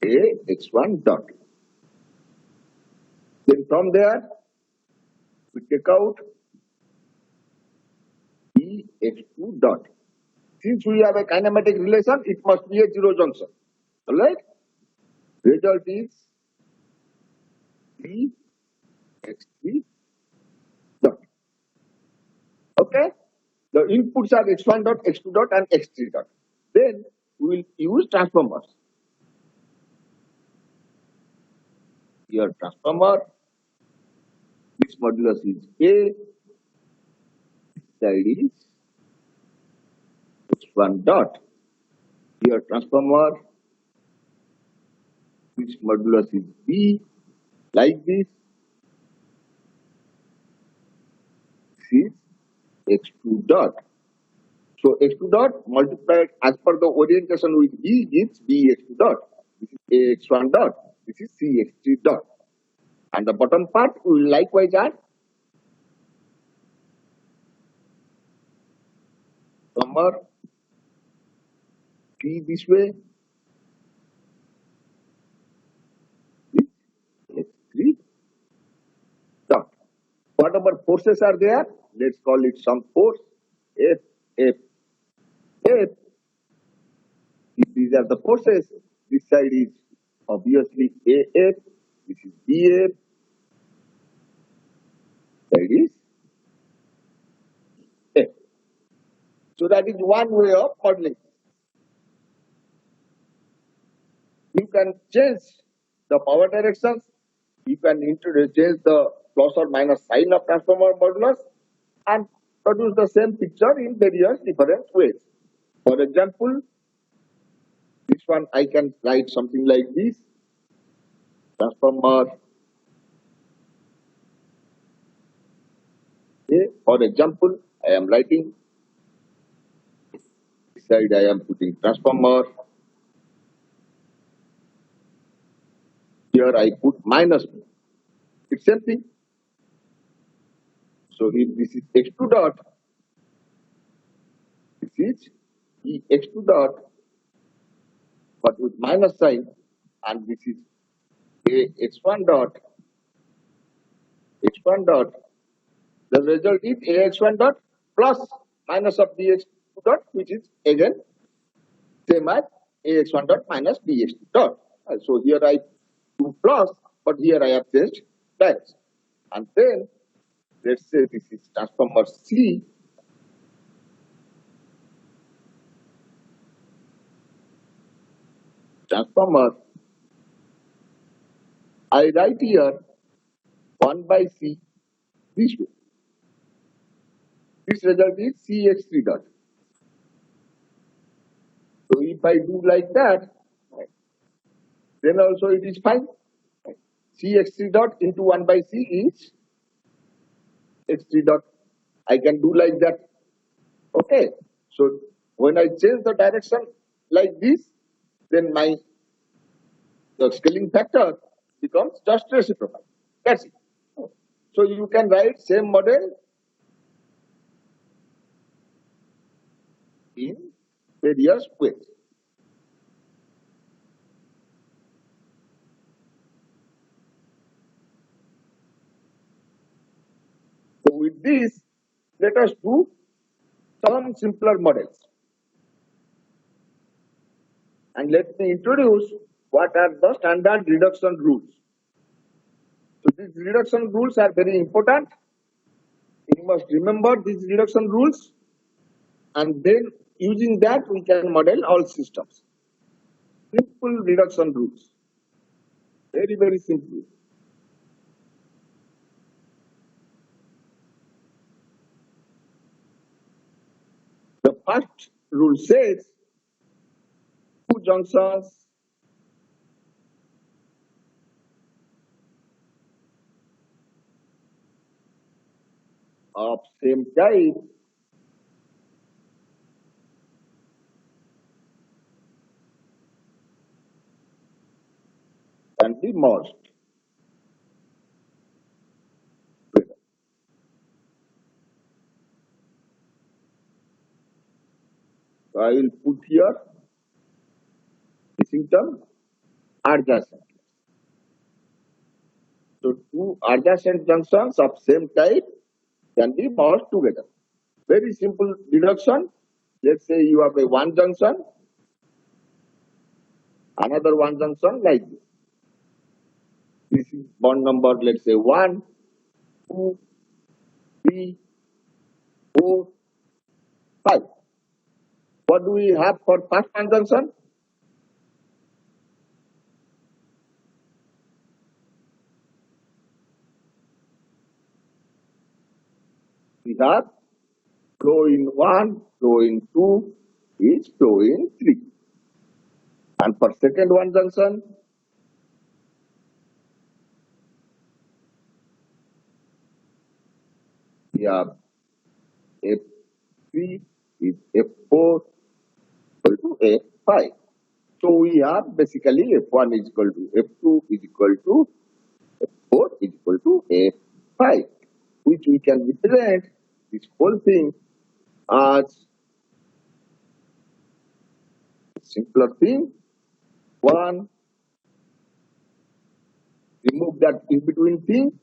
A x1 dot. Then from there, we take out B x2 dot. Since we have a kinematic relation, it must be a zero junction. Alright? Result is B x3 dot. Okay? The inputs are x1 dot, x2 dot, and x3 dot. Then we will use transformers. Here transformer, this modulus is A, side is x1 dot. Here transformer, this modulus is B, like this. This is x2 dot. So x2 dot multiplied as per the orientation with B gives B x2 dot. This is ax1 dot. This is cx3 dot. And the bottom part we will likewise add number P this way. This x3 dot. Whatever forces are there, let's call it some force. F, F, F. If these are the forces, this side is obviously AF, this is BF, side is F. So that is one way of modeling. You can change the power directions, you can change the plus or minus sign of transformer modulus and produce the same picture in various different ways. For example, this one I can write something like this. Transformer A. For example, I am writing this side I am putting transformer. Here I put minus. It's same thing. So if this is x2 dot, this is x2 dot, but with minus sign, and this is x1 dot, x1 dot. The result is ax1 dot plus minus of bx2 dot, which is again same as ax1 dot minus bx2 dot. So here I do plus, but here I have changed types. And then let's say this is transformer C. Transformer, I write here 1 by C this way. This result is Cx3 dot. So if I do like that, then also it is fine. Cx3 dot into 1 by C is x3 dot. I can do like that. Okay. So when I change the direction like this, then the scaling factor becomes just reciprocal. That's it. So you can write same model in various ways. So with this, let us do some simpler models. And let me introduce what are the standard reduction rules. So these reduction rules are very important. You must remember these reduction rules, and then using that we can model all systems. Simple reduction rules. Very, very simple. The first rule says two junctions of same type can be merged. So I will put here missing term adjacent. So two adjacent junctions of same type can be merged together. Very simple reduction. Let's say you have a one junction, another one junction like this. This is bond number, let's say 1, 2, 3, 4, 5. What do we have for first one junction? We have flow in 1, flow in 2, is flow in 3. And for second one junction, we have F3 is F4 equal to F5. So we have basically F1 is equal to F2 is equal to F4 is equal to F5, which we can represent this whole thing as a simpler thing. 1, remove that in between thing,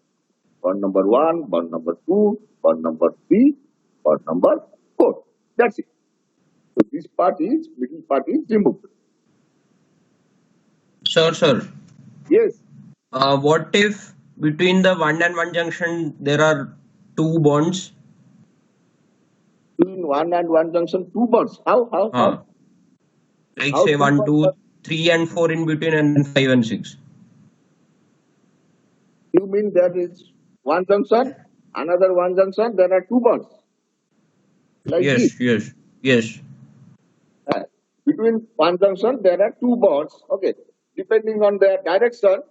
bond number 1, bond number 2, bond number 3, bond number 4. That's it. So this part is, middle part is removed. Sir. Yes. What if between the 1 and 1 junction there are two bonds? Between 1 and 1 junction, two bonds. How? Like How say two 1, bonds 2, are- 3 and 4 in between, and then 5 and 6. You mean there is one junction, another one junction, there are two bonds. Like this. Yes. Between one junction, there are two bonds. Okay. Depending on their direction,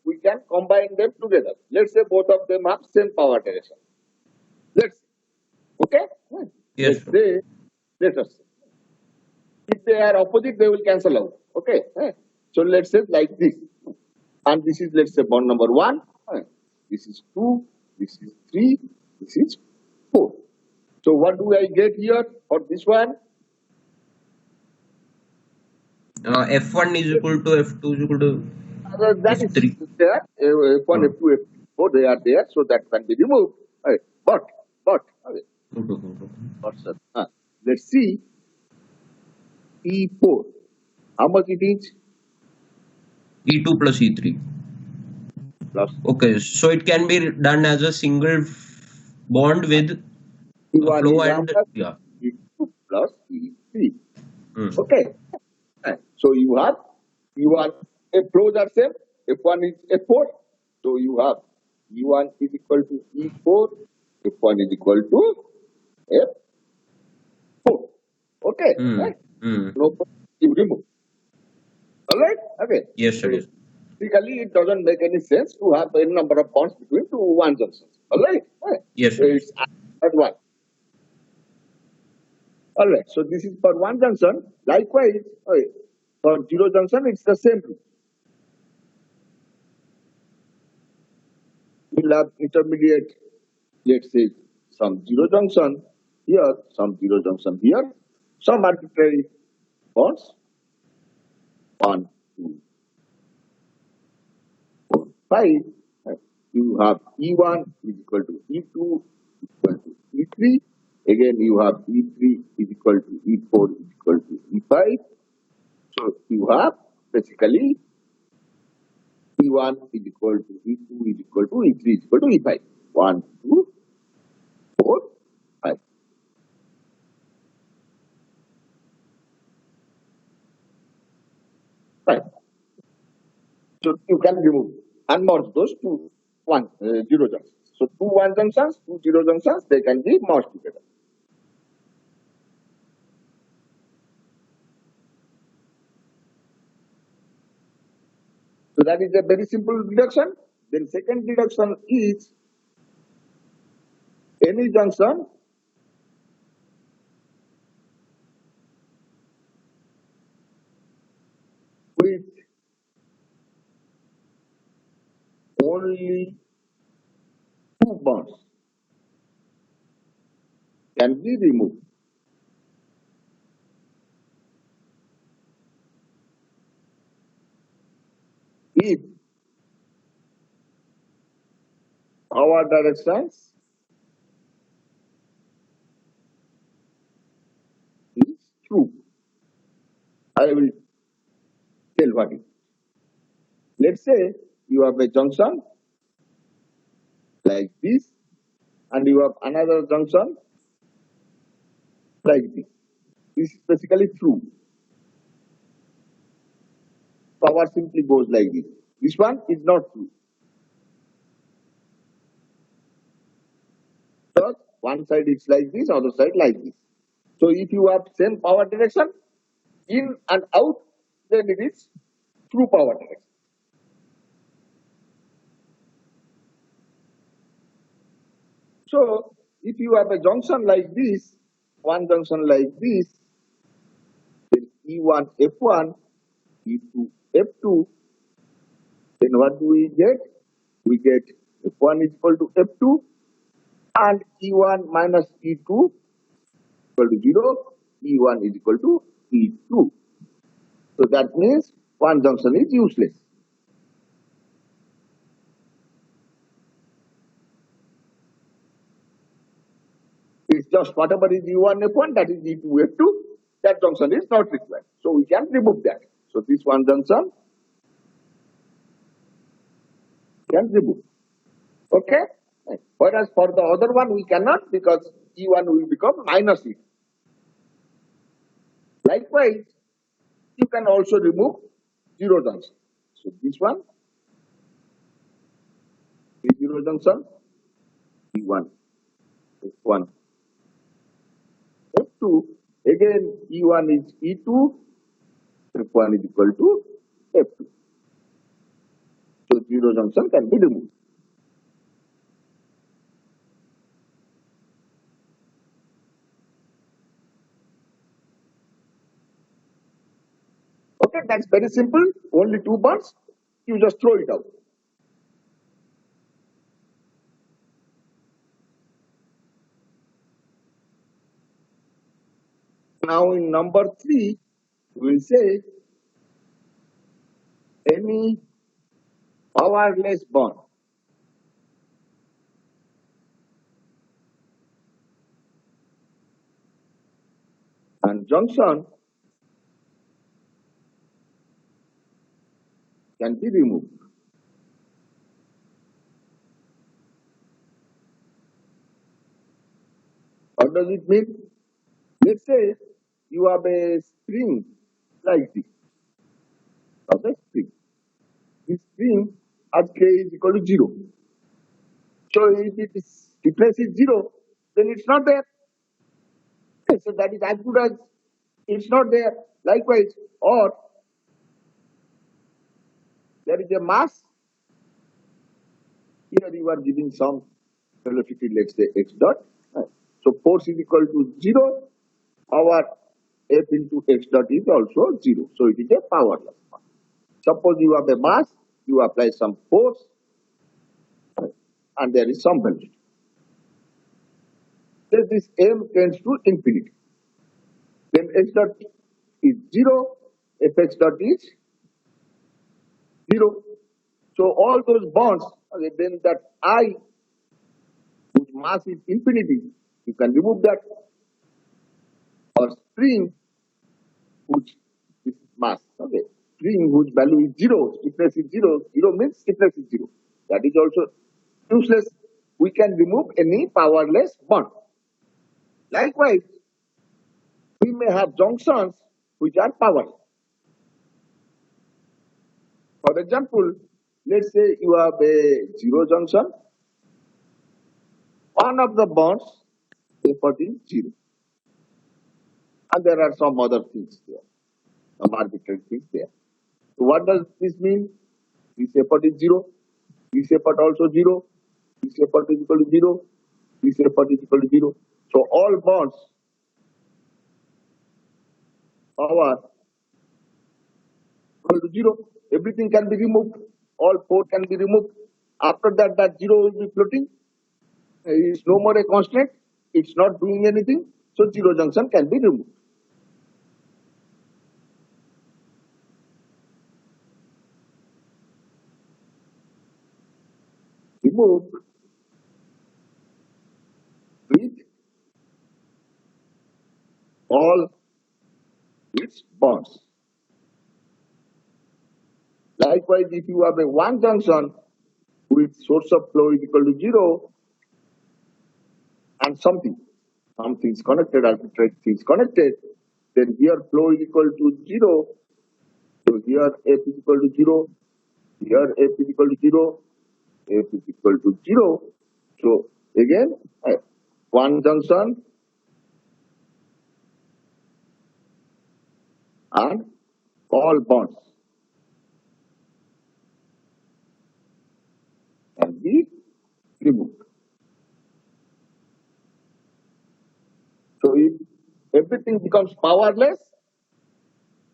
we can combine them together. Let's say both of them have same power direction. Okay? Yes, Let's say, let us say. If they are opposite, they will cancel out. Okay? So let's say like this. And this is, let's say, bond number 1. This is 2. This is 3. This is 4. So what do I get here for this one? F1 is equal to F2 is equal to That is F3. there. F1, F2, F4, they are there, so that can be removed. But, okay, sir. Let's see E4. How much it is? E2 plus E3. Plus Okay, so it can be done as a single bond with E1 flow is how and much? yeah. E2 plus E3. Mm. Okay. So you have flows are same. F1 is F4. So you have E1 is equal to E4. F1 is equal to F4. Okay. Mm. Right? Mm. No problem. You remove. All right. Okay. Yes, sir. So Yes. basically, it doesn't make any sense to have any number of bonds between two one junctions. All right. Yes, So sir. Yes. it's at one. All right. So this is for one junction. Likewise, for zero junction, it's the same rule. We'll have intermediate, let's say, some zero junction here, some zero junction here, some arbitrary bonds. 1, 2, 4, 5. You have E1 is equal to E2 equal to E3. Again, you have E3 is equal to E4 is equal to E5. So you have basically E1 is equal to E2 is equal to E3 is equal to E5. 1, 2, 4, 5. Right. So you can remove and merge those two zero junctions. So two one junctions, two zero junctions, they can be merged together. So that is a very simple deduction. Then second deduction is any junction with only two bonds can be removed. If our directions is true. I will tell what it is. Let's say you have a junction like this, and you have another junction like this. This is basically true. Power simply goes like this. This one is not true. So one side is like this, other side like this. So if you have same power direction, in and out, then it is true power direction. So if you have a junction like this, one junction like this, then E1 F1, E2 F2, then what do we get? We get F1 is equal to F2 and E1 minus E2 equal to 0, E1 is equal to E2. So that means one junction is useless. It's just whatever is E1 F1, that is E2 F2, that junction is not required. So we can remove that. So this one junction can remove. Okay? Whereas for the other one we cannot, because E1 will become minus E2. Likewise, you can also remove zero junction. So this one is zero junction, E1, F1, F2. Again, E1 is E2, F1 is equal to F2. So zero junction can be removed. Okay, that's very simple. Only two bonds. You just throw it out. Now in number 3, we will say any powerless bond and junction can be removed. What does it mean? Let's say you have a string like this, of a string. This string at k is equal to 0. So if its stiffness is 0, then it's not there. So that is as good as it's not there. Likewise, or there is a mass. Here you are giving some velocity, let's say x dot. So force is equal to 0. Power F into x dot is also 0. So it is a powerless mass. Suppose you have a mass, you apply some force, and there is some velocity. Then this m tends to infinity. Then x dot is 0, fx dot is 0. So all those bonds, then that I, whose mass is infinity, you can remove that. Or string, whose mass, okay. String whose value is 0, stiffness is 0, 0 means stiffness is 0. That is also useless. We can remove any powerless bond. Likewise, we may have junctions which are powerless. For example, let's say you have a 0 junction. One of the bonds effort is 0. And there are some other things there, some arbitrary things there. So what does this mean? This effort is 0. This effort also 0. This effort is equal to 0. This effort is equal to 0. So all bonds power equal to 0. Everything can be removed. All 4 can be removed. After that, that 0 will be floating. It's no more a constant. It's not doing anything. So 0 junction can be removed. Removed with all its bonds. Likewise, if you have a 1 junction with source of flow is equal to 0 and something is connected, arbitrary is connected, then here flow is equal to 0. So here F is equal to 0. Here F is equal to 0. F is equal to 0. So again, 1 junction and all bonds can be removed. So if everything becomes powerless,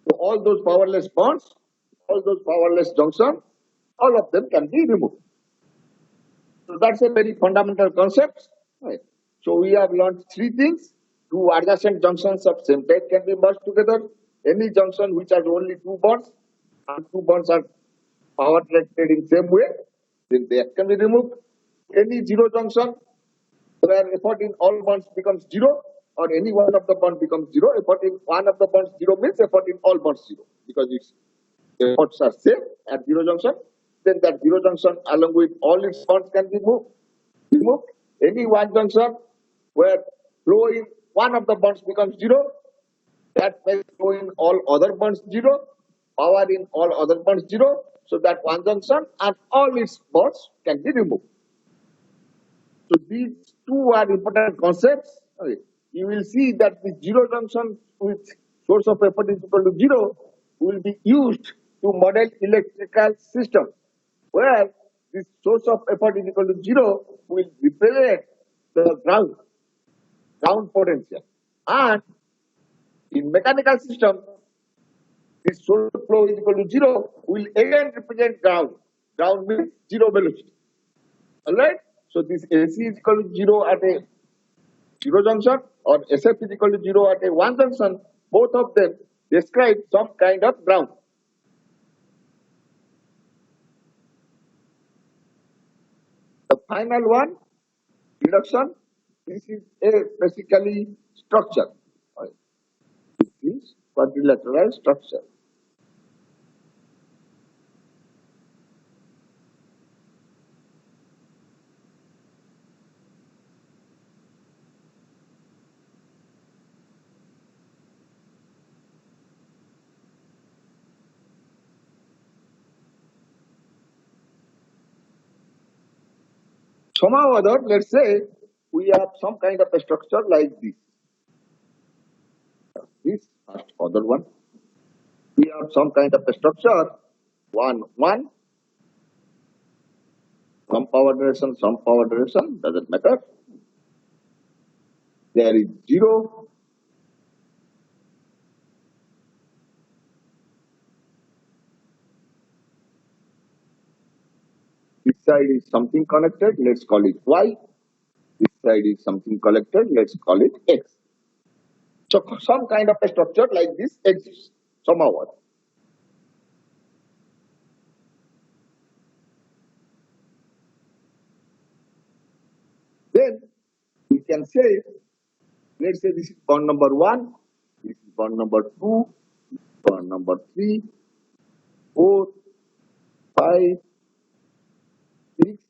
so all those powerless bonds, all those powerless junctions, all of them can be removed. So that's a very fundamental concept. Right? So we have learned 3 things. 2 adjacent junctions of same type can be merged together. Any junction which has only 2 bonds and 2 bonds are power related in same way, then they can be removed. Any 0 junction where effort in all bonds becomes 0, or any one of the bonds becomes 0, effort in one of the bonds 0 means effort in all bonds 0, because its efforts are same at 0 junction. Then that 0 junction along with all its bonds can be removed. Any 1 junction where flow in one of the bonds becomes 0, that makes flow in all other bonds 0, power in all other bonds 0, so that 1 junction and all its bonds can be removed. So these 2 are important concepts. You will see that the 0 junction with source of effort is equal to 0 will be used to model electrical system, where this source of effort is equal to 0 will represent the ground potential. And in mechanical system, this source of flow is equal to 0 will again represent ground. Ground means 0 velocity. Alright? So this AC is equal to 0 at a zero junction or SF is equal to 0 at a one junction, both of them describe some kind of ground. The final one, reduction, this is a basically structure. This is quadrilateral structure. Somehow or other, let's say we have some kind of a structure like this. This first other one. We have some kind of a structure. 1, 1. Some power direction, doesn't matter. There is 0. This side is something connected, let's call it Y. This side is something connected, let's call it X. So some kind of a structure like this exists somehow. Then we can say, let's say this is bond number 1, this is bond number 2, this is bond number 3, 4, 5, 6,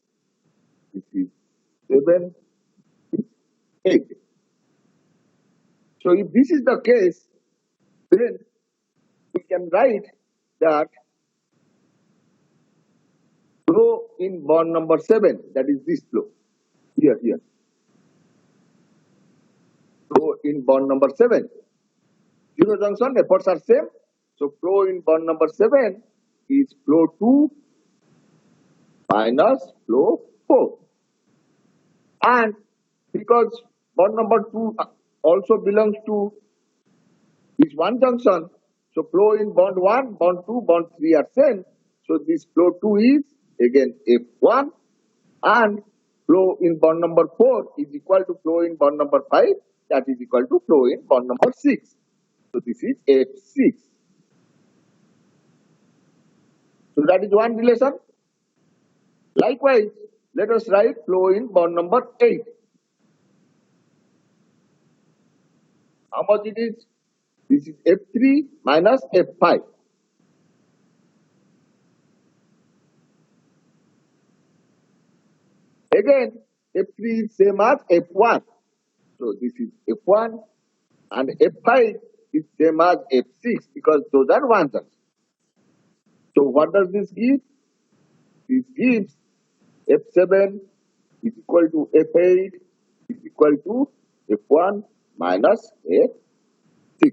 this is 7, 8. So if this is the case, then we can write that flow in bond number 7, that is this flow, here. Flow in bond number 7. Zero junction, efforts are same. So flow in bond number 7 is flow 2 minus flow 4. And because bond number 2 also belongs to this one junction, so flow in bond 1, bond 2, bond 3 are same. So this flow 2 is again F1, and flow in bond number 4 is equal to flow in bond number 5, that is equal to flow in bond number 6. So this is F6. So that is one relation. Likewise, let us write flow in bond number 8. How much it is? This is F3 minus F5. Again, F3 is same as F1. So this is F1, and F5 is same as F6 because those are one junctions. So what does this give? This gives F7 is equal to F8 is equal to F1 minus F6.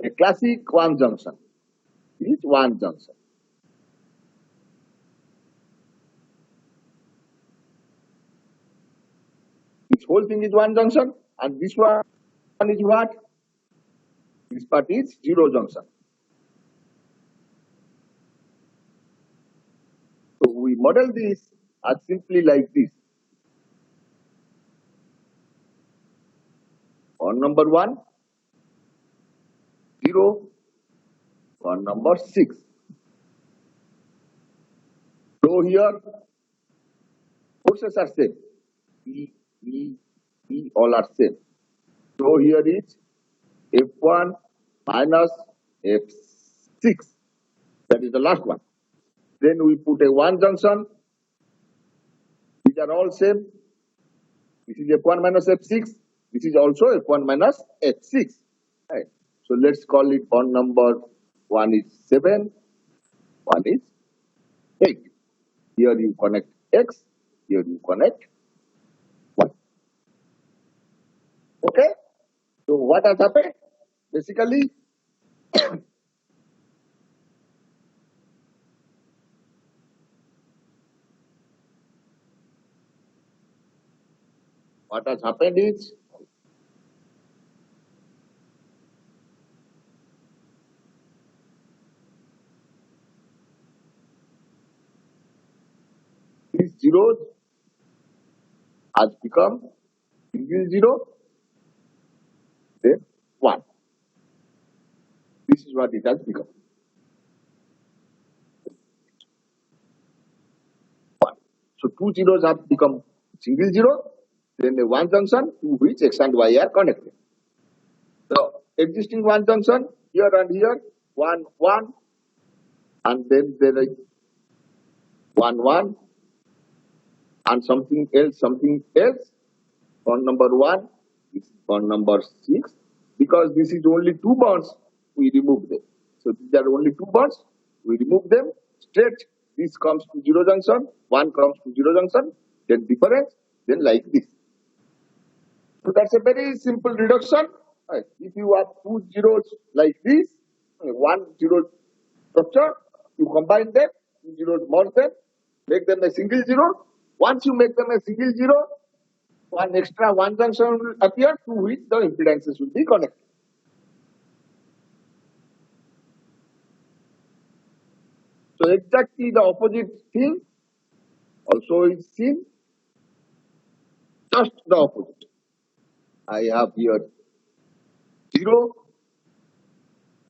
A classic one junction is one junction. This whole thing is one junction, and this one is what? This part is zero junction. So we model this as simply like this. On number 1, 0, on number 6. So here, forces are same. E, all are same. So here is F1 minus F6. That is the last one. Then we put a one junction. These are all same. This is F1 minus F6. This is also F1 minus F6. Right. So let's call it bond number 1 is 7, 1 is 8. Here you connect X, here you connect Y. Okay? So what has happened? Basically, what has happened is these zeros has become single zero, then 1. This is what it has become. 1. So two zeros have become single zero, then a one junction to which X and Y are connected. The existing one junction here and here, 1, 1, and then there is 1, 1, and something else. Bond number 1 is bond number 6. Because this is only two bonds, we remove them. So these are only two bonds, we remove them. Straight, this comes to zero junction, 1 comes to zero junction, then difference, then like this. So that's a very simple reduction. If you have two zeros like this, 1 0 structure, you combine them, two zeros merge them, make them a single zero. Once you make them a single zero, one extra one junction will appear to which the impedances will be connected. So exactly the opposite thing also is seen, just the opposite. I have here 0,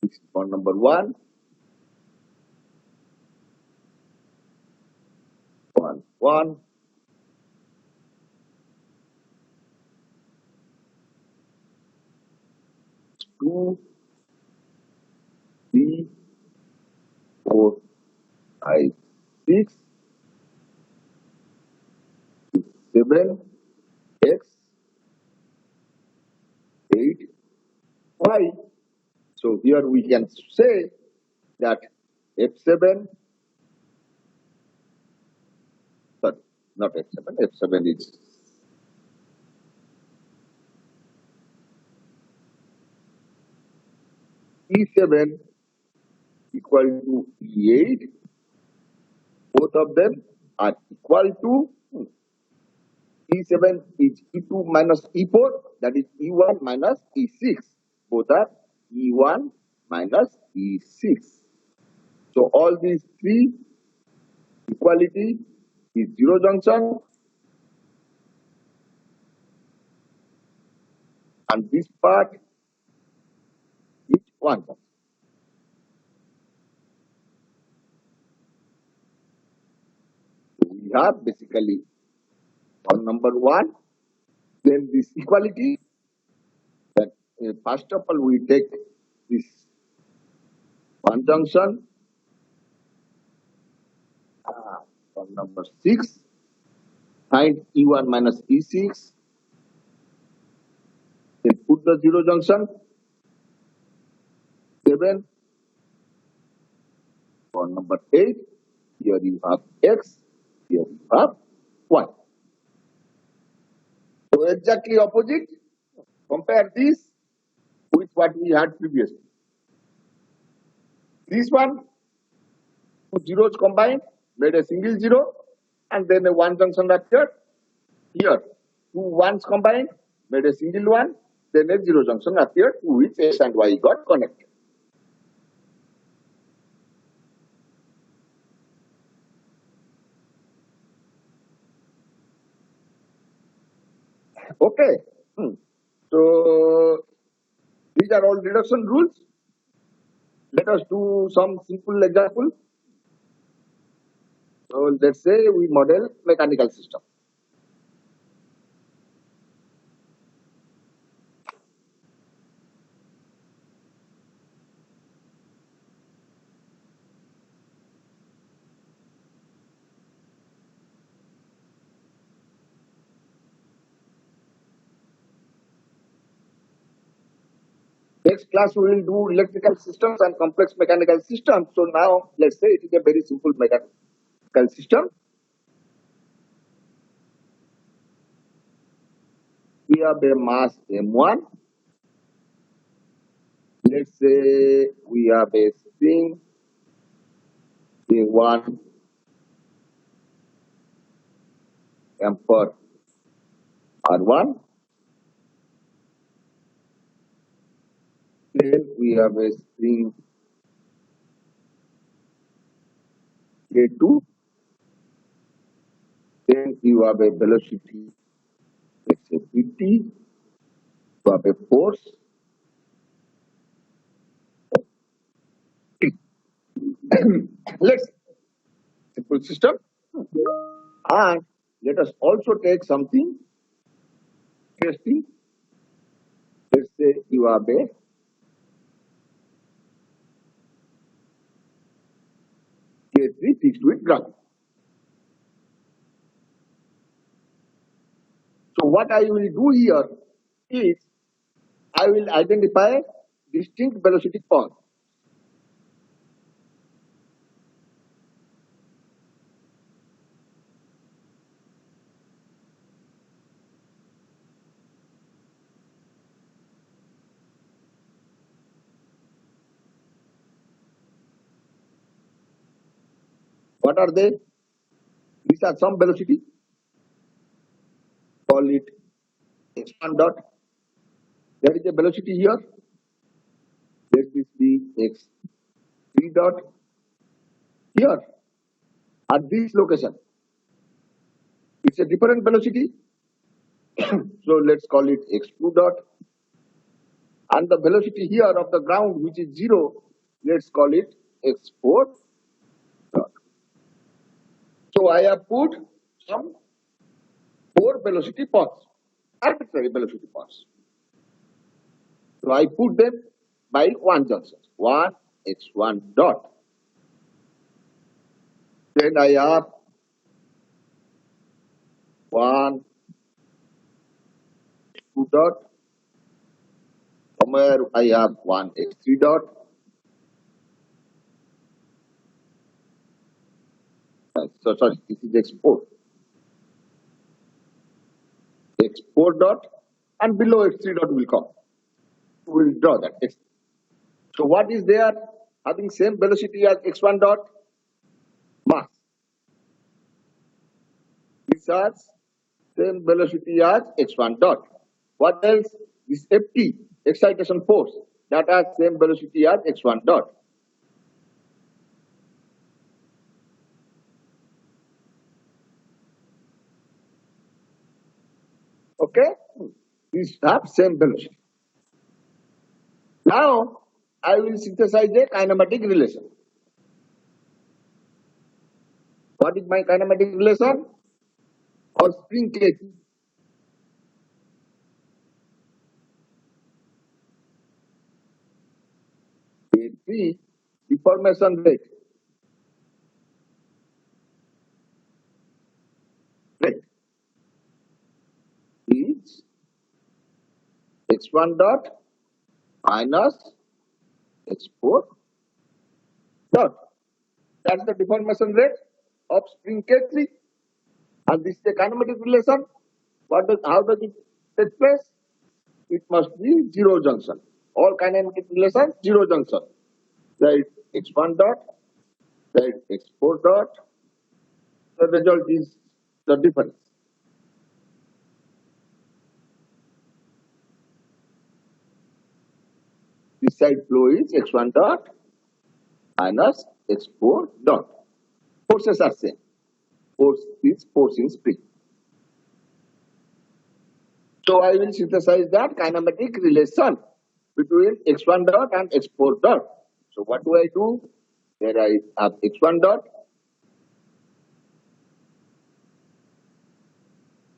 this is bond number 1, 1, 1, 2, 3, 4, 5, 6, 7, X, 8, Y. So here we can say that F7, sorry, not F7, F7 is E7 equal to E8. Both of them are equal to E7 is E2 minus E4, that is E1 minus E6. Both are E1 minus E6. So all these three equality is zero junction, and this part is one junction. So we have basically on number 1, then this equality. That first of all we take this one junction on number 6, find E1 minus E6, then put the zero junction 7 on number 8. Here you have X, here you have Y. So exactly opposite. Compare this with what we had previously. This one, two zeros combined, made a single zero, and then a one junction appeared. Here, two ones combined, made a single one, then a zero junction appeared to which X and Y got connected. Okay. So these are all reduction rules. Let us do some simple example. So let's say we model mechanical system. Next class we will do electrical systems and complex mechanical systems. So now let's say it is a very simple mechanical system. We have a mass M1. Let's say we have a spring A1 ampere R1. Then we have a spring A2. Then you have a velocity, let's say 50. You have a force Let's simple system. And let us also take something interesting. Let's say you have a K3 fixed with ground. So what I will do here is I will identify distinct velocity points. What are they? These are some velocity. Call it x1 dot. There is a velocity here. Let this be x3 dot. Here, at this location, it's a different velocity. So let's call it x2 dot. And the velocity here of the ground, which is 0, let's call it x4 dot. So I have put some 4 velocity paths, arbitrary velocity paths. So I put them by one junction, 1 x1 dot. Then I have 1 2 dot. Somewhere I have 1 x3 dot. So sorry, this is x4. X4 dot, and below x3 dot will come. We will draw that. So what is there having same velocity as x1 dot? Mass. This has same velocity as x1 dot. What else? This FT, excitation force, that has same velocity as x1 dot. Okay? These have same velocity. Now, I will synthesize a kinematic relation. What is my kinematic relation? Or spring case. K3 deformation rate. Rate is x1 dot minus x4 dot. That's the deformation rate of spring K3. And this is a kinematic relation. How does it take place? It must be zero junction. All kinematic relations, zero junction. Right, x1 dot, right, x4 dot. The result is the difference. This side flow is x1 dot minus x4 dot. Forces are same. Force is force in spring. So I will synthesize that kinematic relation between x1 dot and x4 dot. So what do I do? Here I have x1 dot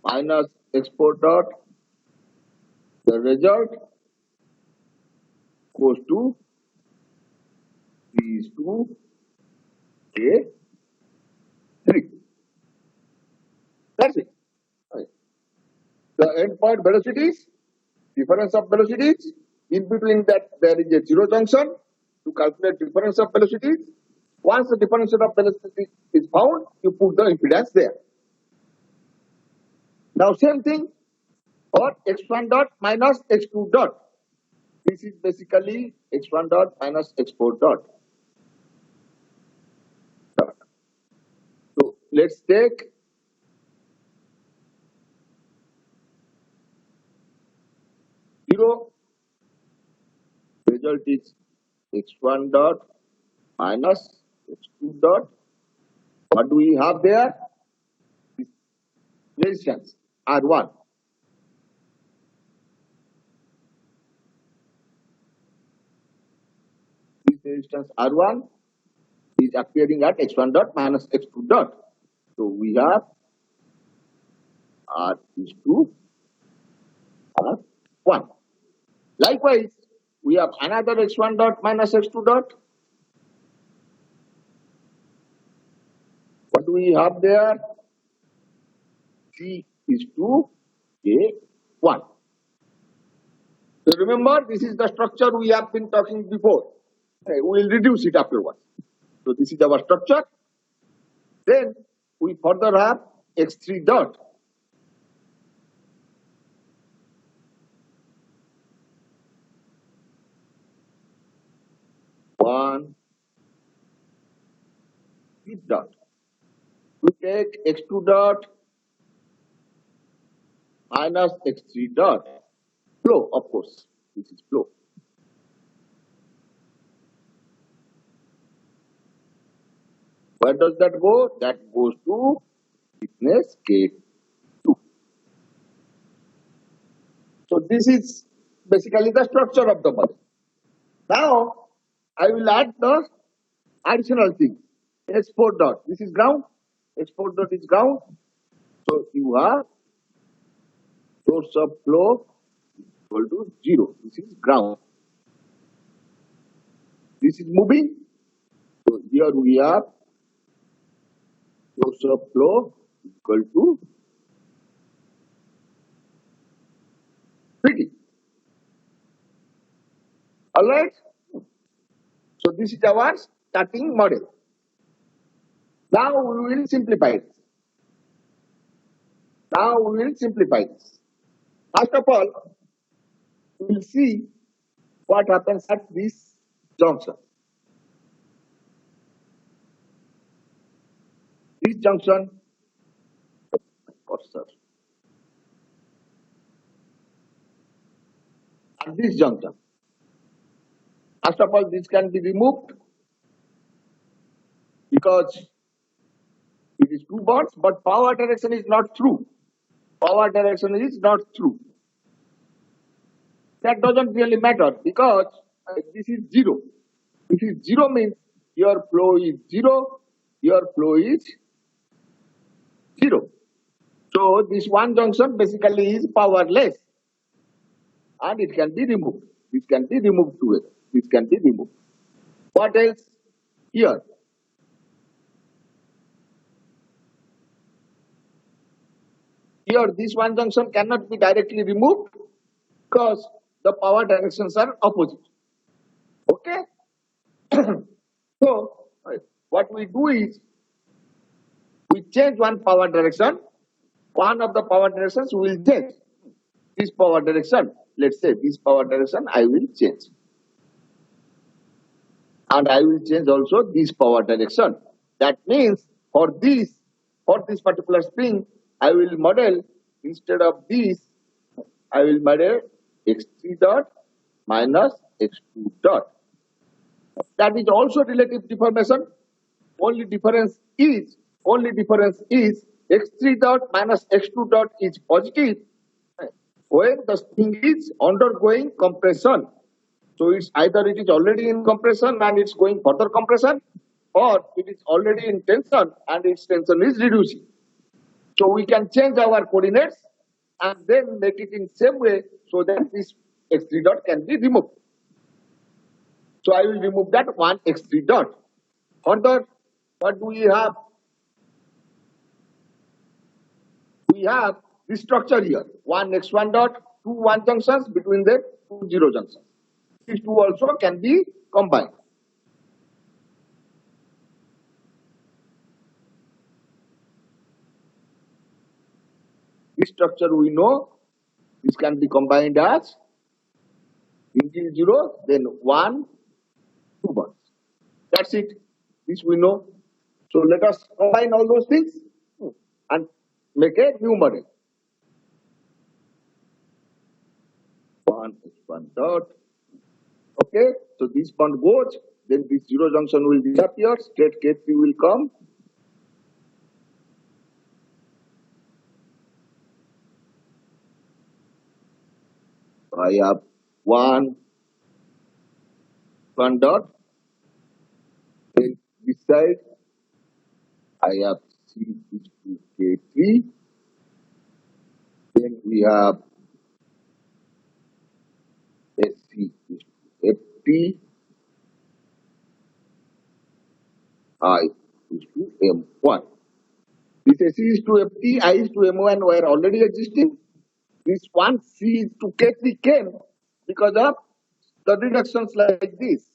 minus x4 dot. The result goes to these two K3. That's it. Right. The endpoint velocities, difference of velocities, in between that there is a zero junction to calculate difference of velocities. Once the difference of velocity is found, you put the impedance there. Now same thing for x1 dot minus x2 dot. This is basically x1 dot minus x4 dot. So let's take zero. Result is x1 dot minus x2 dot. What do we have there? Resistance R1. This resistance R1 is is appearing at x1 dot minus x2 dot. So we have R is 2, R1. Likewise, we have another x1 dot minus x2 dot. What do we have there? C is 2, A 1. So remember, this is the structure we have been talking before. We will reduce it afterwards. So this is our structure. Then we further have x3 dot. One dot. We take x2 dot minus x3 dot. Flow, of course. This is flow. Where does that go? That goes to thickness K2. So this is basically the structure of the body. Now I will add the additional thing. X4 dot. This is ground. X4 dot is ground. So you have source of flow equal to 0. This is ground. This is moving. So here we have source of flow equal to 3D. Alright? So this is our starting model. Now we will simplify it. First of all, we will see what happens at this junction. This junction, at this junction. First of all, this can be removed because it is two bonds, but power direction is not true. That doesn't really matter because this is 0. This is 0 means your flow is 0, your flow is 0. So this one junction basically is powerless and it can be removed. This can be removed together. This can be removed. What else? Here. Here this one junction cannot be directly removed because the power directions are opposite. Okay? So what we do is we change one power direction. One of the power directions will change. This power direction, let's say this power direction I will change. And I will change also this power direction. That means for this particular spring, I will model instead of this, I will model x3 dot minus x2 dot. That is also relative deformation. Only difference is x3 dot minus x2 dot is positive when the spring is undergoing compression. So it's either it is already in compression and it's going further compression, or it is already in tension and its tension is reducing. So we can change our coordinates and then make it in same way so that this x3 dot can be removed. So I will remove that one x3 dot. Further, what do we have? We have this structure here. One x1 dot, two 1 junctions, between them 2 0 junctions. These two also can be combined. This structure we know, this can be combined as single 0, then 1, 2 bonds. That's it. This we know. So let us combine all those things and make a new model. 1 x1 dot. Okay, so this bond goes, then this 0 junction will disappear, straight K3 will come. I have 1 dot, then this side I have C is to K3. Then we have SC is to FT. I is to M1. This SC is to FT, I is to M1 were already existing. This one C is to K3 came because of the reductions like this.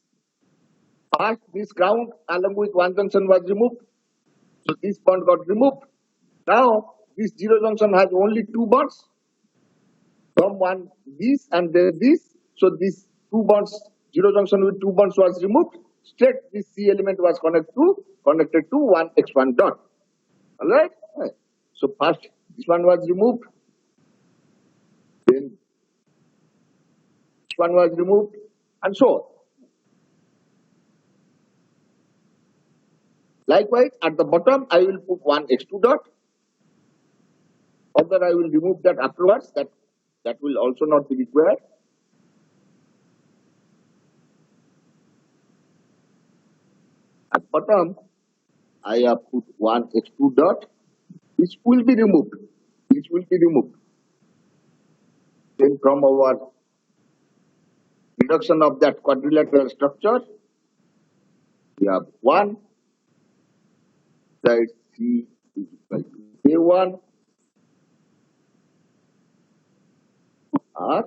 First, this ground along with one junction was removed. So this bond got removed. Now, this zero junction has only two bonds. From one, this and then this. So this two bonds, zero junction with two bonds was removed. Straight, this C element was connected to one X1 dot. Alright? So first, this one was removed. Then this one was removed. And so on. Likewise, at the bottom, I will put one X2 dot. Further, I will remove that afterwards. That will also not be required. At bottom, I have put one X2 dot. Which will be removed. Which will be removed. Then from our reduction of that quadrilateral structure, we have one side C is equal to K1 R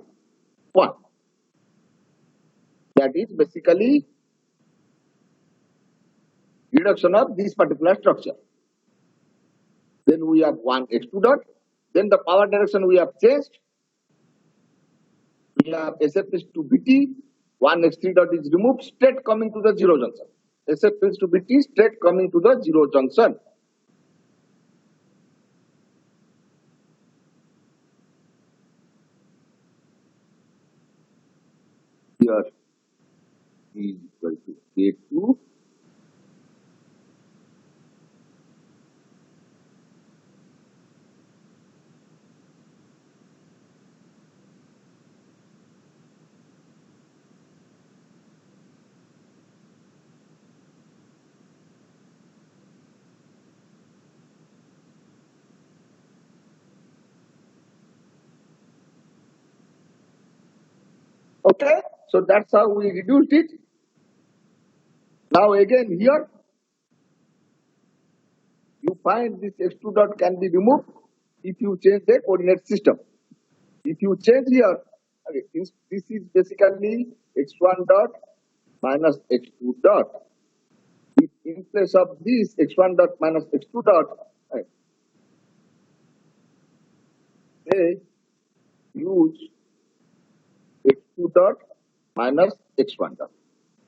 1. That is basically reduction of this particular structure. Then we have one X2 dot. Then the power direction we have changed. We have SF is to BT. One X3 dot is removed, straight coming to the zero junction. SF is to BT, straight coming to the zero junction. Here is equal to K2. Okay, so that's how we reduced it. Now again here, you find this X2 dot can be removed if you change the coordinate system. If you change here, okay, this is basically X1 dot minus X2 dot. If in place of this X1 dot minus X2 dot, they use X2 dot minus X1 dot.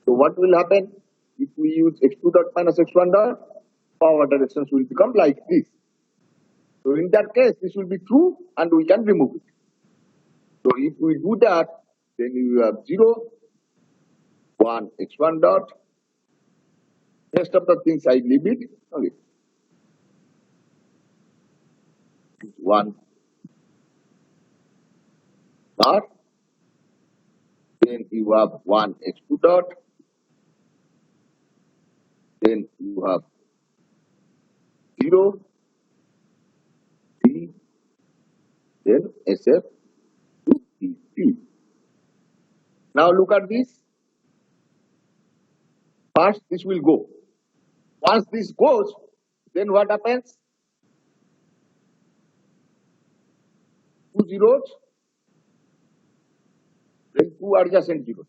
So what will happen if we use X2 dot minus X1 dot? Power directions will become like this. So in that case, this will be true and we can remove it. So if we do that, then you have 0, 1, X1 dot. Rest of the things I leave it. Okay. 1 dot. Then you have 1 X2 dot. Then you have 0, C, then SF to P. Now look at this. First, this will go. Once this goes, then what happens? Two zeros, then two adjacent zeros.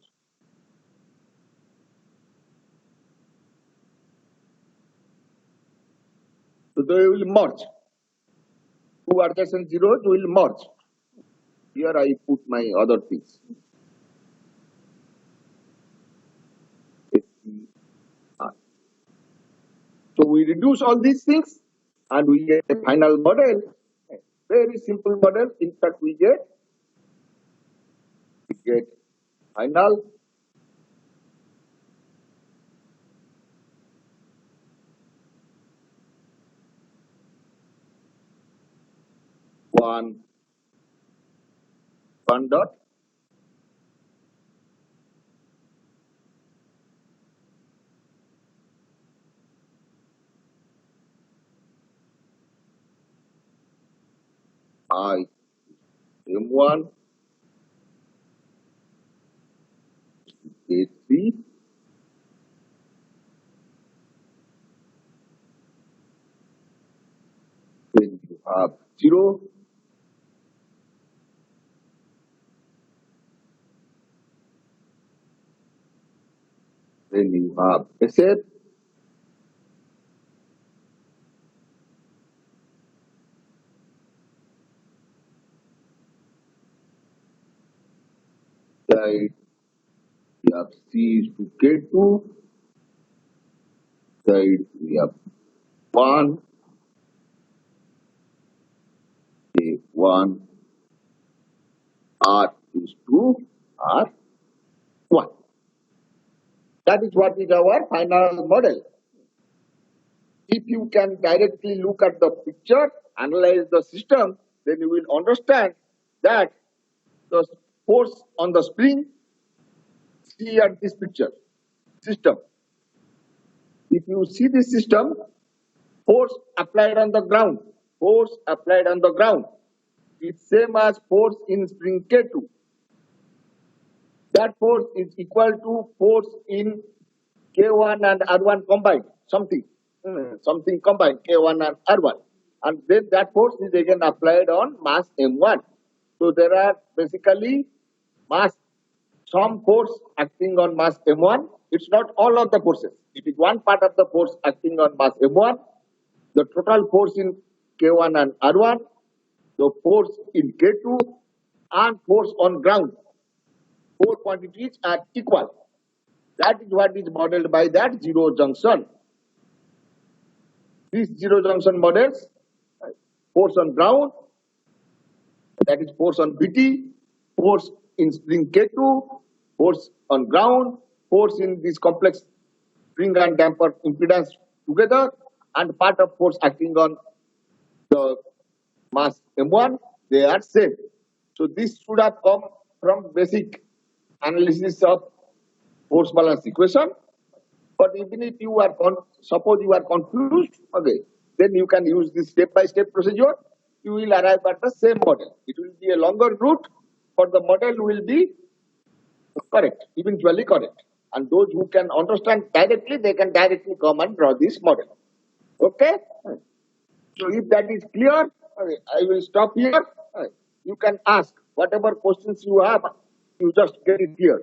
So they will merge. Two adjacent zeros will merge. Here I put my other things. So we reduce all these things and we get a final model. Very simple model. In fact, we get final one dot I M1 A3 then you have 0 then you have SF side we have C is to K2 side we have 1 A1 R is to R1. That is what is our final model. If you can directly look at the picture, analyze the system, then you will understand that the force on the spring, see at this picture, system. If you see this system, force applied on the ground, it's same as force in spring K2. That force is equal to force in K1 and R1 combined, something combined, K1 and R1. And then that force is again applied on mass M1. So there are basically some force acting on mass M1. It's not all of the forces. It is one part of the force acting on mass M1. The total force in K1 and R1, the force in K2, and force on ground. 4 quantities are equal. That is what is modeled by that zero junction. These zero junction models, force on ground, that is force on BT, force in spring K2, force on ground, force in this complex spring and damper impedance together, and part of force acting on the mass M1, they are same. So this should have come from basic analysis of force balance equation. But even if you are, suppose you are confused, okay, then you can use this step-by-step procedure. You will arrive at the same model. It will be a longer route, but the model will be correct, eventually correct. And those who can understand directly, they can directly come and draw this model. Okay? So if that is clear, okay, I will stop here. You can ask whatever questions you have, you just get it here.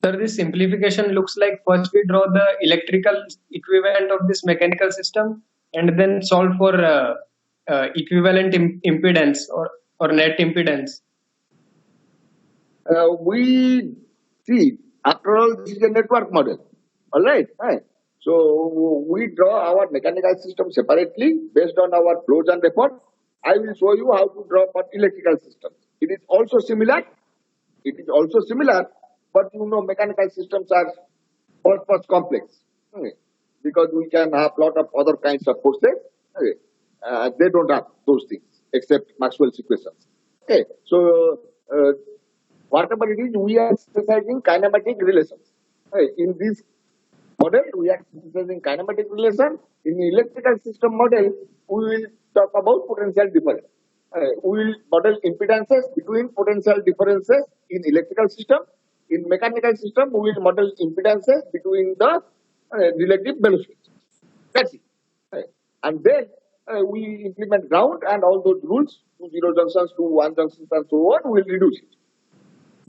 Sir, this simplification looks like first we draw the electrical equivalent of this mechanical system and then solve for equivalent impedance or net impedance. We see, after all, this is a network model. All right. So we draw our mechanical system separately based on our flows and effort. I will show you how to draw for electrical systems. It is also similar. But you know, mechanical systems are almost complex. Okay. Because we can have a lot of other kinds of forces. Okay. They don't have those things except Maxwell's equations. Okay. So whatever it is, we are exercising kinematic relations. Right. In this model, we are exercising kinematic relation. In the electrical system model, we will talk about potential difference. We will model impedances between potential differences in electrical system. In mechanical system, we will model impedances between the relative velocities. That's it. Right. And then we implement ground and all those rules, 2 zero junctions, 2 1 junctions, and so on, we will reduce it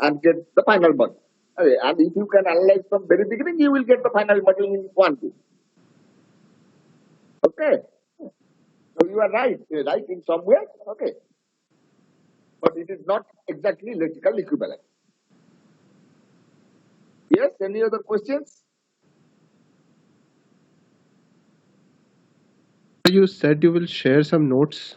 and get the final model. Okay. And if you can analyze from very beginning, you will get the final model in 1 2. Okay. So you are right in some way. Okay. But it is not exactly electrical equivalent. Yes, any other questions? You said you will share some notes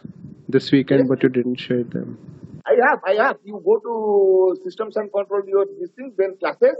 this weekend, Yes. but you didn't share them. I have. You go to systems and control your these things, then classes.